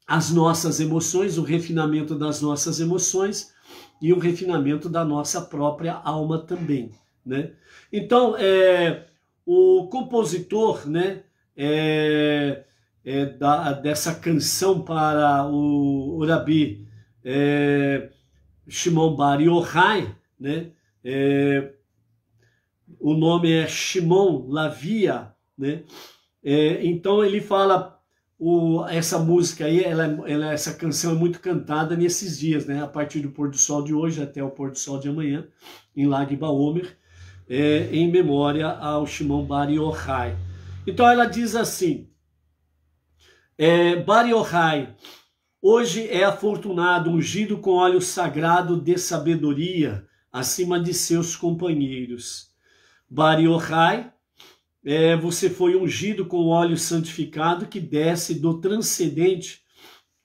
as nossas emoções, o refinamento das nossas emoções e o refinamento da nossa própria alma também, né? Então, o compositor, né, dessa canção para o Rabi Shimon Bar Yochai, né, o nome é Shimon Lavia, né? Então ele fala, essa música aí, essa canção é muito cantada nesses dias, né? A partir do pôr do sol de hoje até o pôr do sol de amanhã, em Lag BaOmer, em memória ao Shimon Bar Yochai. Então ela diz assim, Bar Yochai, hoje é afortunado, ungido com óleo sagrado de sabedoria, acima de seus companheiros. Bar Yochai, você foi ungido com óleo santificado que desce do transcendente,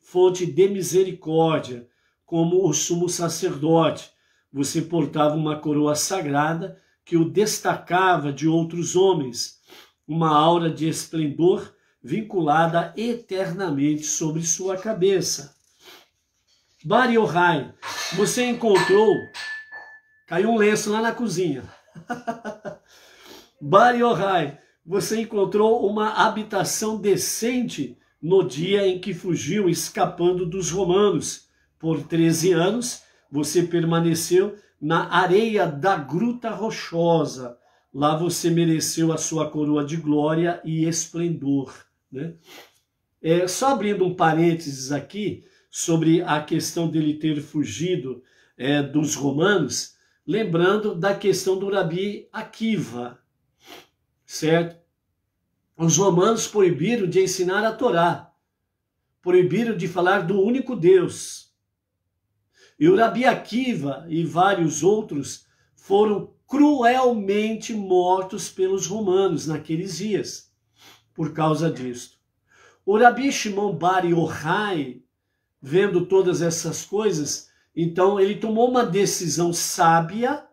fonte de misericórdia, como o sumo sacerdote. Você portava uma coroa sagrada que o destacava de outros homens, uma aura de esplendor vinculada eternamente sobre sua cabeça. Bar Yochai, você encontrou... Caiu um lenço lá na cozinha. Bar Yochai, você encontrou uma habitação decente no dia em que fugiu escapando dos romanos. Por 13 anos, você permaneceu na areia da Gruta Rochosa. Lá você mereceu a sua coroa de glória e esplendor, né? Só abrindo um parênteses aqui sobre a questão dele ter fugido dos romanos, lembrando da questão do Rabi Akiva. certo? Os romanos proibiram de ensinar a Torá, proibiram de falar do único Deus. E o Rabi Akiva e vários outros foram cruelmente mortos pelos romanos naqueles dias, por causa disto. O Rabi Shimon bar Yochai, vendo todas essas coisas, então ele tomou uma decisão sábia,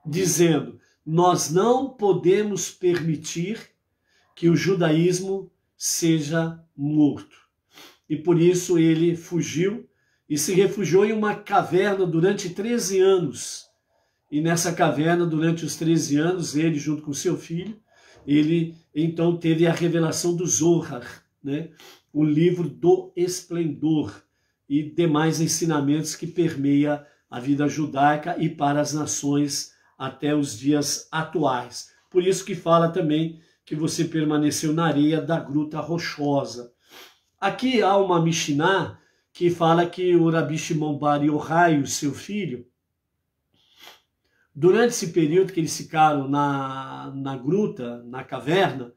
dizendo: nós não podemos permitir que o judaísmo seja morto. E por isso ele fugiu e se refugiou em uma caverna durante 13 anos. E nessa caverna, durante os 13 anos, ele, junto com seu filho, ele então teve a revelação do Zohar, né? O livro do esplendor e demais ensinamentos que permeia a vida judaica e para as nações até os dias atuais. Por isso que fala também que você permaneceu na areia da gruta rochosa. Aqui há uma Mishnah que fala que o Rabi Shimon bar Yochai, o seu filho, durante esse período que eles ficaram na gruta, na caverna,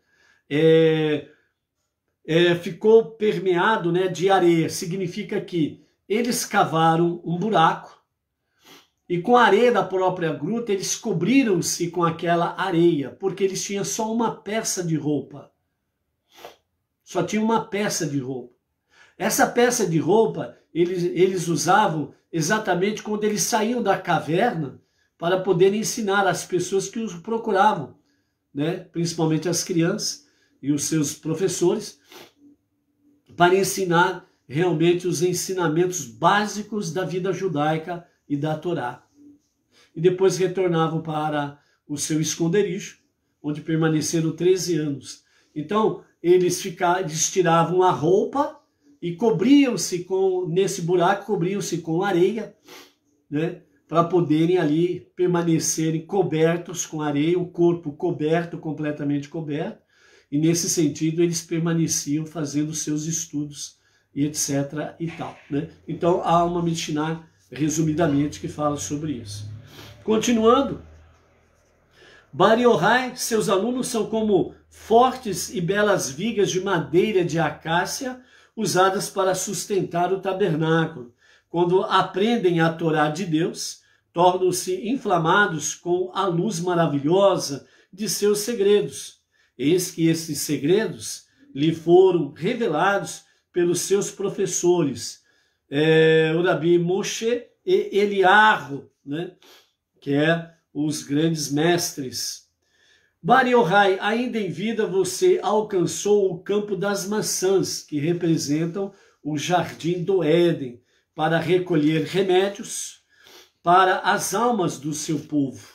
ficou permeado, né, de areia. Significa que eles cavaram um buraco e com a areia da própria gruta eles cobriram-se com aquela areia, porque eles tinham só uma peça de roupa. Só tinha uma peça de roupa. Essa peça de roupa eles usavam exatamente quando eles saíam da caverna para poder ensinar as pessoas que os procuravam, né? Principalmente as crianças e os seus professores, para ensinar realmente os ensinamentos básicos da vida judaica e da Torá. E depois retornavam para o seu esconderijo, onde permaneceram 13 anos. Então, eles tiravam a roupa e cobriam-se nesse buraco, cobriam-se com areia, né? Para poderem ali permanecerem cobertos com areia, o corpo coberto, completamente coberto, e nesse sentido eles permaneciam fazendo seus estudos e etc. e tal, né? Então há uma Mishnah, resumidamente, que fala sobre isso. Continuando, Bar Yochai, seus alunos são como fortes e belas vigas de madeira de acácia usadas para sustentar o tabernáculo. Quando aprendem a Torá de Deus, tornam-se inflamados com a luz maravilhosa de seus segredos. Eis que esses segredos lhe foram revelados pelos seus professores, o Rabi Moshe e Eliarro, né? Que é os grandes mestres. Bar Yochai, ainda em vida você alcançou o campo das maçãs, que representam o jardim do Éden, para recolher remédios para as almas do seu povo.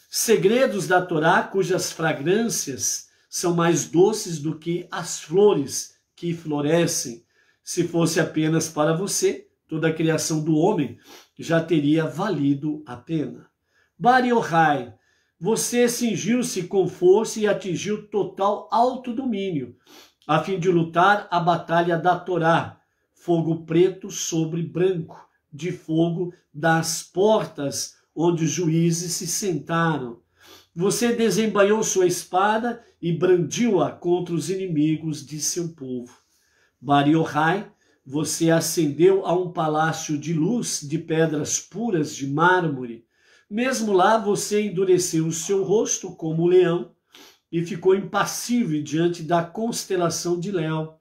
Segredos da Torá, cujas fragrâncias são mais doces do que as flores que florescem. Se fosse apenas para você, toda a criação do homem já teria valido a pena. Bar Yochai, você cingiu-se com força e atingiu total autodomínio, a fim de lutar a batalha da Torá, fogo preto sobre branco, de fogo das portas onde os juízes se sentaram. Você desembainhou sua espada e brandiu-a contra os inimigos de seu povo. Bar Yochai, você ascendeu a um palácio de luz de pedras puras de mármore. Mesmo lá você endureceu o seu rosto como leão e ficou impassível diante da constelação de Léo.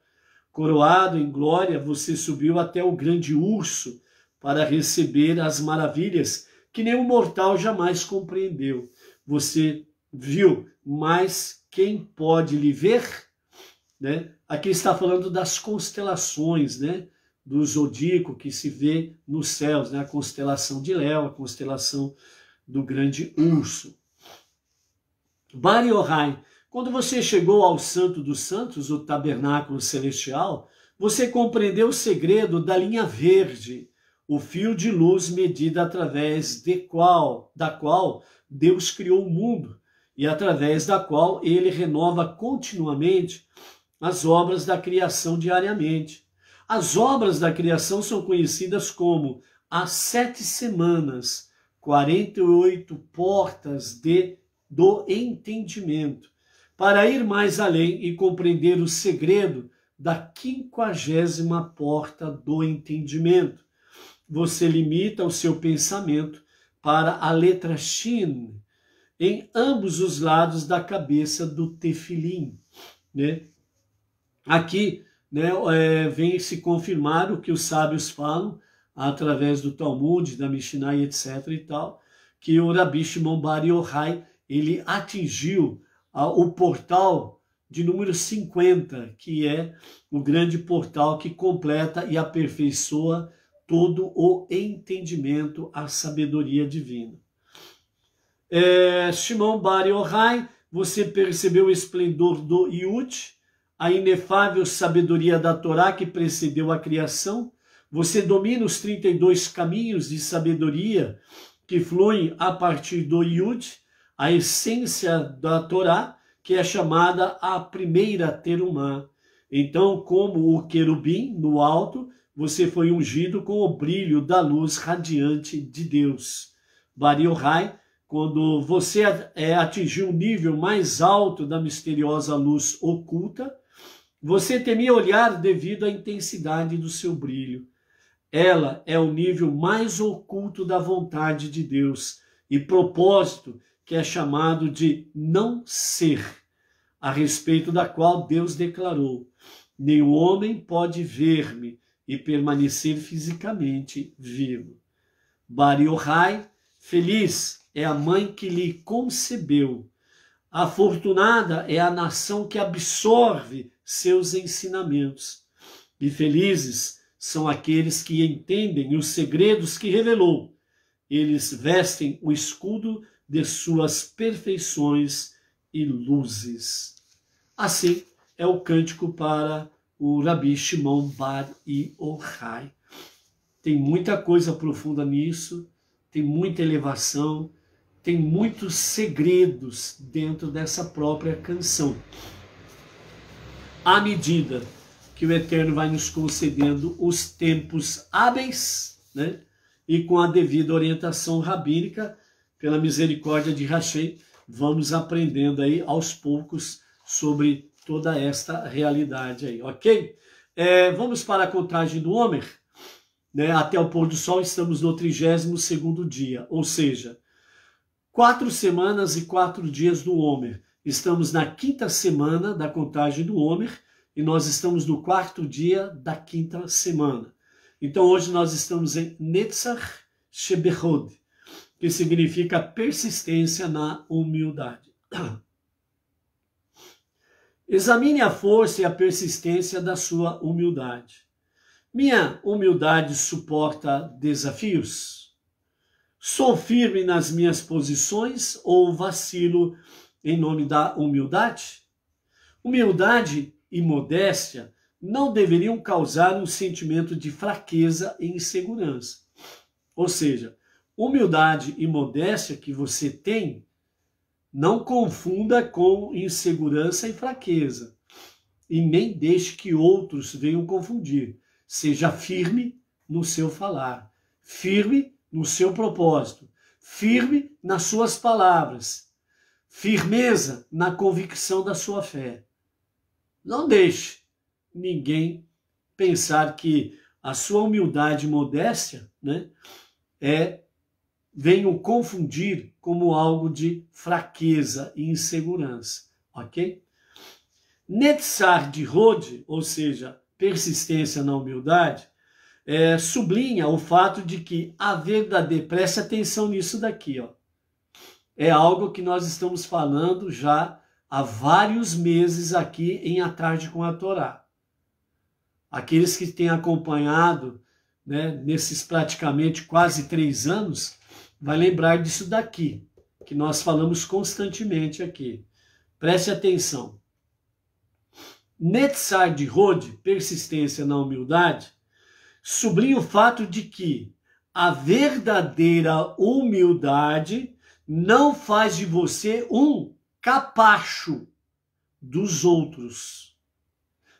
Coroado em glória, você subiu até o grande urso para receber as maravilhas que nenhum mortal jamais compreendeu. Você viu, mas quem pode lhe ver? Né? Aqui está falando das constelações, né? Do zodíaco que se vê nos céus, né? A constelação de Léo, a constelação do grande urso. Bar Yochai, quando você chegou ao Santo dos Santos, o tabernáculo celestial, você compreendeu o segredo da linha verde, o fio de luz medida através da qual Deus criou o mundo e através da qual ele renova continuamente as obras da criação diariamente. As obras da criação são conhecidas como as 7 semanas, 48 portas de do entendimento, para ir mais além e compreender o segredo da 50ª porta do entendimento. Você limita o seu pensamento para a letra Shin, em ambos os lados da cabeça do tefilim, né? Aqui, né, vem se confirmar o que os sábios falam através do Talmud, da Mishnah e etc. e tal, que o Rabi Shimon Bar Yochai, ele atingiu o portal de número 50, que é o grande portal que completa e aperfeiçoa todo o entendimento, a sabedoria divina. Shimon Bar Yochai, você percebeu o esplendor do Yud, a inefável sabedoria da Torá que precedeu a criação. Você domina os 32 caminhos de sabedoria que fluem a partir do Yud, a essência da Torá, que é chamada a primeira terumá. Então, como o querubim no alto, você foi ungido com o brilho da luz radiante de Deus. Bar Yochai, quando você atingiu um nível mais alto da misteriosa luz oculta, você temia olhar devido à intensidade do seu brilho. Ela é o nível mais oculto da vontade de Deus e propósito que é chamado de não ser, a respeito da qual Deus declarou: nenhum homem pode ver-me e permanecer fisicamente vivo. Bar Yochai, feliz é a mãe que lhe concebeu. Afortunada é a nação que absorve seus ensinamentos. E felizes são aqueles que entendem os segredos que revelou. Eles vestem o escudo de suas perfeições e luzes. Assim é o cântico para o Rabi Shimon Bar Yochai. Tem muita coisa profunda nisso, tem muita elevação, tem muitos segredos dentro dessa própria canção. À medida que o Eterno vai nos concedendo os tempos hábeis, né, e com a devida orientação rabínica, pela misericórdia de Hashem, vamos aprendendo aí aos poucos sobre toda esta realidade aí, ok? Vamos para a contagem do Homer, né? Até o pôr do sol estamos no 32º dia, ou seja, 4 semanas e 4 dias do Homer. Estamos na 5ª semana da contagem do Homer e nós estamos no 4º dia da 5ª semana. Então hoje nós estamos em Netzach Shebechod, que significa persistência na humildade. Examine a força e a persistência da sua humildade. Minha humildade suporta desafios? Sou firme nas minhas posições ou vacilo em nome da humildade? Humildade e modéstia não deveriam causar um sentimento de fraqueza e insegurança. Ou seja, humildade e modéstia que você tem, não confunda com insegurança e fraqueza. E nem deixe que outros venham confundir. Seja firme no seu falar, firme no seu propósito, firme nas suas palavras, firmeza na convicção da sua fé. Não deixe ninguém pensar que a sua humildade e modéstia, né, venham confundir como algo de fraqueza e insegurança, ok? Netzar de Hod, ou seja, persistência na humildade, sublinha o fato de que a verdadeira, preste atenção nisso daqui, ó, é algo que nós estamos falando já há vários meses aqui em A Tarde com a Torá. Aqueles que têm acompanhado, né, nesses praticamente quase 3 anos, vai lembrar disso daqui, que nós falamos constantemente aqui. Preste atenção. Netzar de Hod, persistência na humildade, sublinha o fato de que a verdadeira humildade não faz de você um capacho dos outros.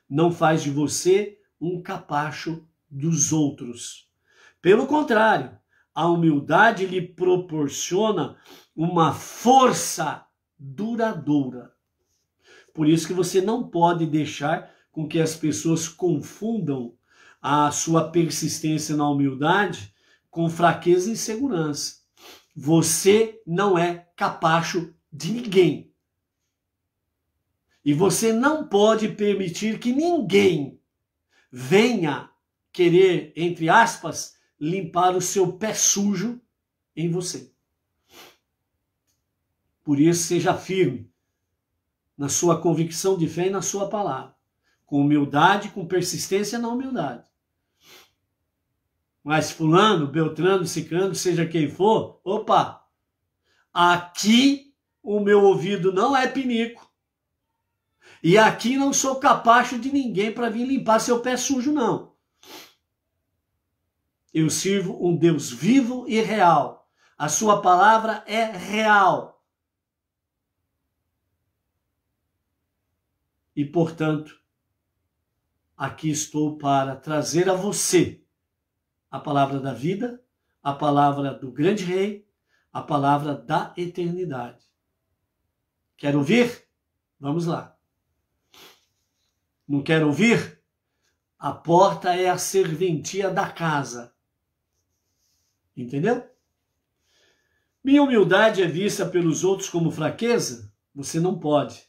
Não faz de você um capacho dos outros. Pelo contrário, a humildade lhe proporciona uma força duradoura. Por isso que você não pode deixar com que as pessoas confundam a sua persistência na humildade com fraqueza e insegurança. Você não é capacho de ninguém. E você não pode permitir que ninguém venha querer, entre aspas, limpar o seu pé sujo em você. Por isso, seja firme na sua convicção de fé e na sua palavra. Com humildade, com persistência na humildade. Mas fulano, beltrano, ciclano, seja quem for, opa, aqui o meu ouvido não é pinico. E aqui não sou capacho de ninguém para vir limpar seu pé sujo, não. Eu sirvo um Deus vivo e real. A sua palavra é real. E, portanto, aqui estou para trazer a você a palavra da vida, a palavra do grande rei, a palavra da eternidade. Quer ouvir? Vamos lá. Não quer ouvir? A porta é a serventia da casa. Entendeu? Minha humildade é vista pelos outros como fraqueza? Você não pode,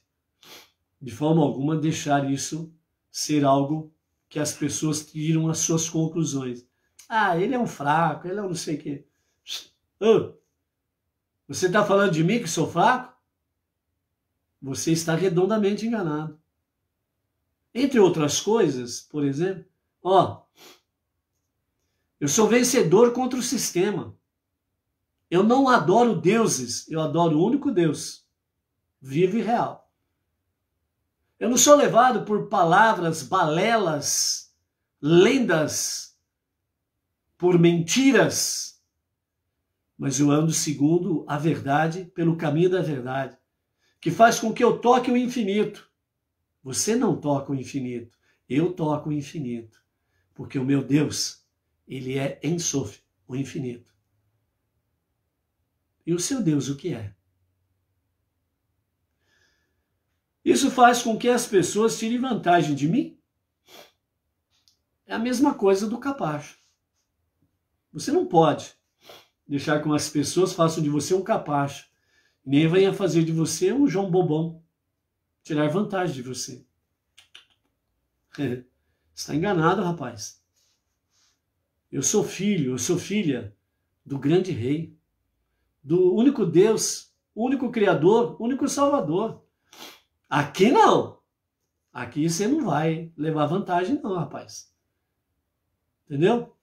de forma alguma, deixar isso ser algo que as pessoas tiram as suas conclusões. Ah, ele é um fraco, ele é um não sei o quê. Você está falando de mim que sou fraco? Você está redondamente enganado. Entre outras coisas, por exemplo, eu sou vencedor contra o sistema. Eu não adoro deuses, eu adoro o único Deus, vivo e real. Eu não sou levado por palavras, balelas, lendas, por mentiras, mas eu ando segundo a verdade, pelo caminho da verdade, que faz com que eu toque o infinito. Você não toca o infinito, eu toco o infinito, porque o meu Deus, ele é Ein Sof, o infinito. E o seu Deus o que é? Isso faz com que as pessoas tirem vantagem de mim? É a mesma coisa do capacho. Você não pode deixar que as pessoas façam de você um capacho, nem venha fazer de você um João Bobão, tirar vantagem de você. Está enganado, rapaz. Eu sou filho, eu sou filha do grande rei, do único Deus, único Criador, único Salvador. Aqui não. Aqui você não vai levar vantagem não, rapaz. Entendeu?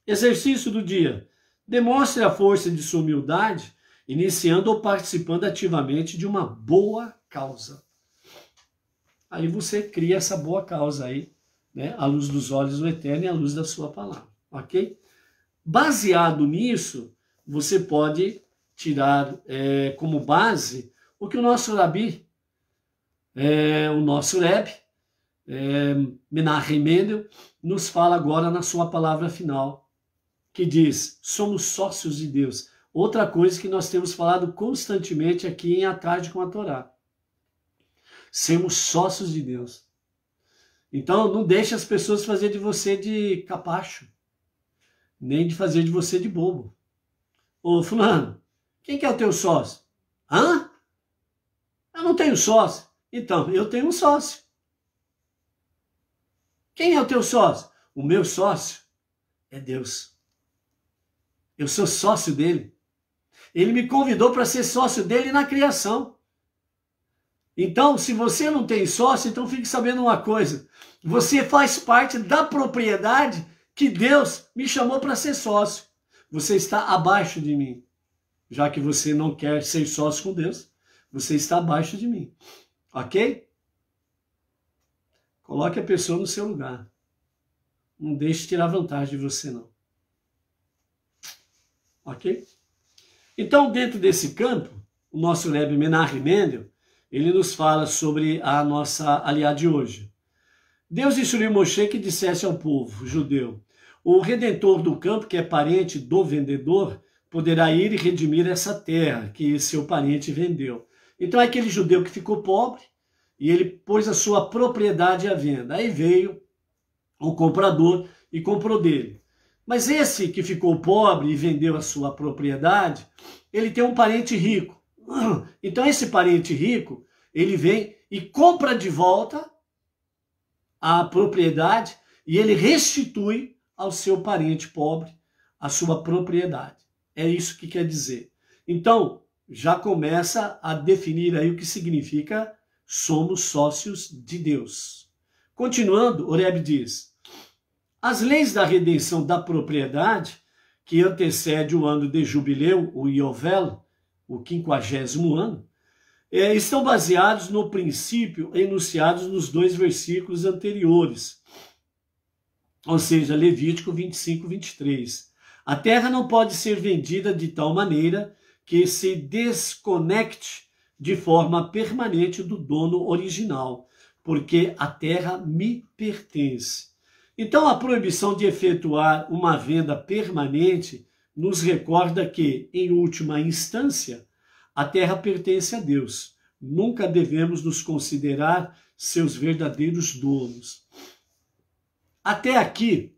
Exercício do dia. Demonstre a força de sua humildade, iniciando ou participando ativamente de uma boa causa. Aí você cria essa boa causa aí, né? À luz dos olhos do Eterno e à luz da sua palavra, ok? Baseado nisso, você pode tirar como base o que o nosso Rabi, o nosso Rebbe, Menachem Mendel, nos fala agora na sua palavra final, que diz, somos sócios de Deus. Outra coisa que nós temos falado constantemente aqui em A Tarde com a Torá. Sermos sócios de Deus. Então, não deixe as pessoas fazer de você de capacho, nem de fazer de você de bobo. Ô, fulano, quem que é o teu sócio? Hã? Eu não tenho sócio. Então, eu tenho um sócio. Quem é o teu sócio? O meu sócio é Deus. Eu sou sócio dele. Ele me convidou para ser sócio dele na criação. Então, se você não tem sócio, então fique sabendo uma coisa. Você faz parte da propriedade que Deus me chamou para ser sócio. Você está abaixo de mim. Já que você não quer ser sócio com Deus, você está abaixo de mim. Ok? Coloque a pessoa no seu lugar. Não deixe tirar vantagem de você, não. Ok? Então, dentro desse campo, o nosso Rebbe Menachem Mendel, ele nos fala sobre a nossa aliá de hoje. Deus instruiu Moshe que dissesse ao povo judeu, o redentor do campo, que é parente do vendedor, poderá ir e redimir essa terra que seu parente vendeu. Então é aquele judeu que ficou pobre e ele pôs a sua propriedade à venda. Aí veio o comprador e comprou dele. Mas esse que ficou pobre e vendeu a sua propriedade, ele tem um parente rico. Então esse parente rico, ele vem e compra de volta a propriedade e ele restitui ao seu parente pobre a sua propriedade. É isso que quer dizer. Então, já começa a definir aí o que significa somos sócios de Deus. Continuando, o Rebbe diz: as leis da redenção da propriedade, que antecede o ano de jubileu, o Yovel, o 50º ano, estão baseados no princípio enunciados nos 2 versículos anteriores, ou seja, Levítico 25, 23. A terra não pode ser vendida de tal maneira que se desconecte de forma permanente do dono original, porque a terra me pertence. Então, a proibição de efetuar uma venda permanente nos recorda que, em última instância, a terra pertence a Deus. Nunca devemos nos considerar seus verdadeiros donos. Até aqui,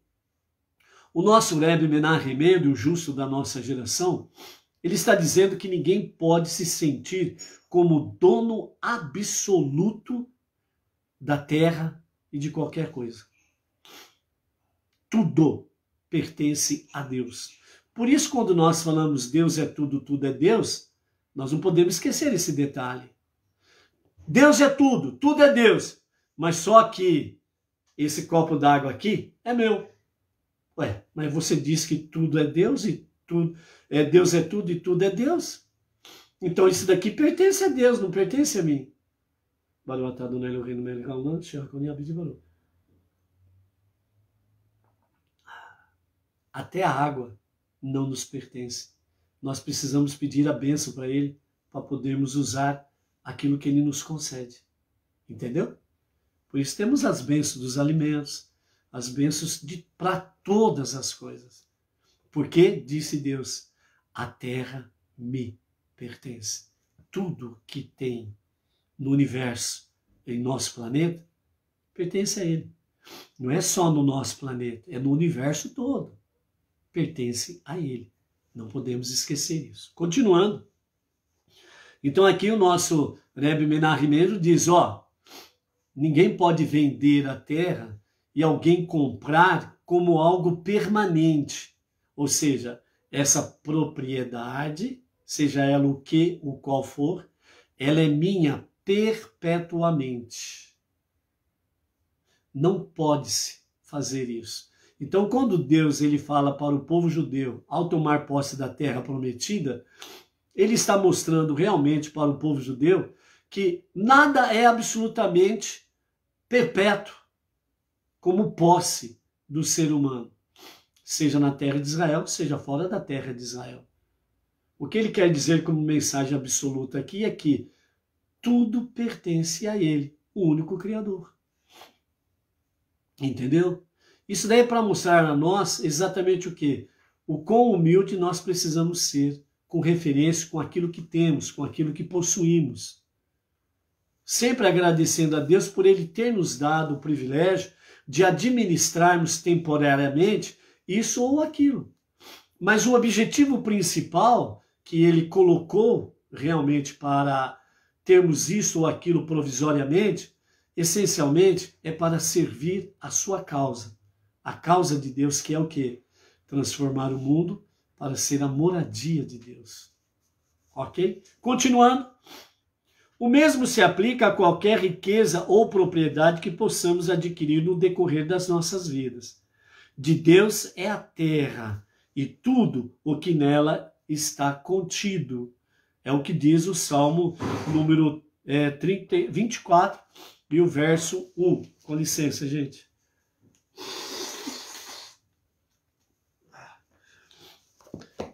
o nosso Rebbe Menahem Mendel, o justo da nossa geração, ele está dizendo que ninguém pode se sentir como dono absoluto da terra e de qualquer coisa. Tudo pertence a Deus. Por isso, quando nós falamos Deus é tudo, tudo é Deus, nós não podemos esquecer esse detalhe. Deus é tudo é Deus. Mas só que esse copo d'água aqui é meu. Ué, mas você diz que tudo é Deus e tudo Deus é tudo e tudo é Deus? Então isso daqui pertence a Deus, não pertence a mim. Até a água não nos pertence. Nós precisamos pedir a bênção para Ele para podermos usar aquilo que Ele nos concede. Entendeu? Por isso temos as bênçãos dos alimentos, as bênçãos para todas as coisas. Porque, disse Deus, a terra me pertence. Tudo que tem no universo, em nosso planeta, pertence a Ele. Não é só no nosso planeta, é no universo todo. Pertence a Ele. Não podemos esquecer isso. Continuando. Então aqui o nosso Rebbe Menahem Mendel diz, ninguém pode vender a terra e alguém comprar como algo permanente. Ou seja, essa propriedade, seja ela o qual for, ela é minha perpetuamente. Não pode-se fazer isso. Então, quando Deus ele fala para o povo judeu, ao tomar posse da terra prometida, ele está mostrando realmente para o povo judeu que nada é absolutamente perpétuo como posse do ser humano, seja na terra de Israel, seja fora da terra de Israel. O que ele quer dizer como mensagem absoluta aqui é que tudo pertence a Ele, o único Criador. Entendeu? Isso daí é para mostrar a nós exatamente o quê? O quão humilde nós precisamos ser com referência com aquilo que temos, com aquilo que possuímos. Sempre agradecendo a Deus por Ele ter nos dado o privilégio de administrarmos temporariamente isso ou aquilo. Mas o objetivo principal que Ele colocou realmente para termos isso ou aquilo provisoriamente, essencialmente é para servir a sua causa. A causa de Deus, que é o quê? Transformar o mundo para ser a moradia de Deus. Ok? Continuando. O mesmo se aplica a qualquer riqueza ou propriedade que possamos adquirir no decorrer das nossas vidas. De Deus é a terra e tudo o que nela está contido. É o que diz o Salmo número 24 e o verso 1. Com licença, gente.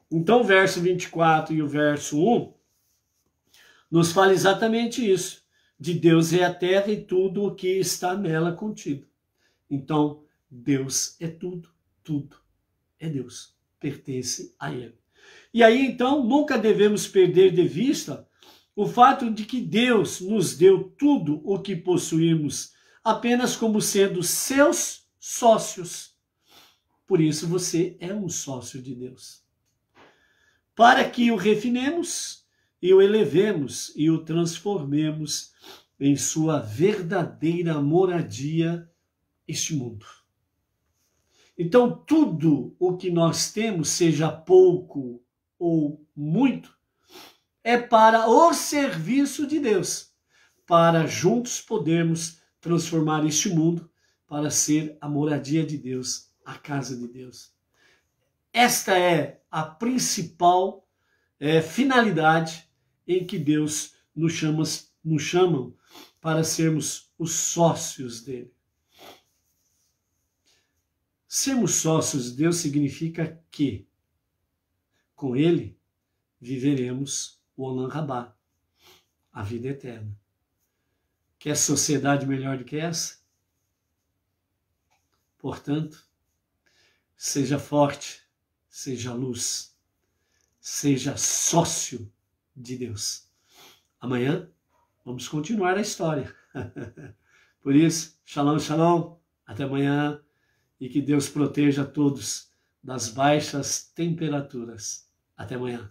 Então, o verso 24 e o verso 1 nos fala exatamente isso. De Deus é a terra e tudo o que está nela contido. Então, Deus é tudo, tudo é Deus, pertence a Ele. E aí, então, nunca devemos perder de vista O fato de que Deus nos deu tudo o que possuímos apenas como sendo seus sócios. Por isso você é um sócio de Deus. Para que o refinemos e o elevemos e o transformemos em sua verdadeira moradia, este mundo. Então, tudo o que nós temos, seja pouco ou muito, é para o serviço de Deus, para juntos podermos transformar este mundo para ser a moradia de Deus, a casa de Deus. Esta é a principal finalidade em que Deus nos chama para sermos os sócios dele. Sermos sócios de Deus significa que com ele viveremos o Olam Rabá, a vida eterna. Quer sociedade melhor do que essa? Portanto, seja forte, seja luz, seja sócio de Deus. Amanhã vamos continuar a história. Por isso, shalom, shalom, até amanhã e que Deus proteja todos das baixas temperaturas. Até amanhã.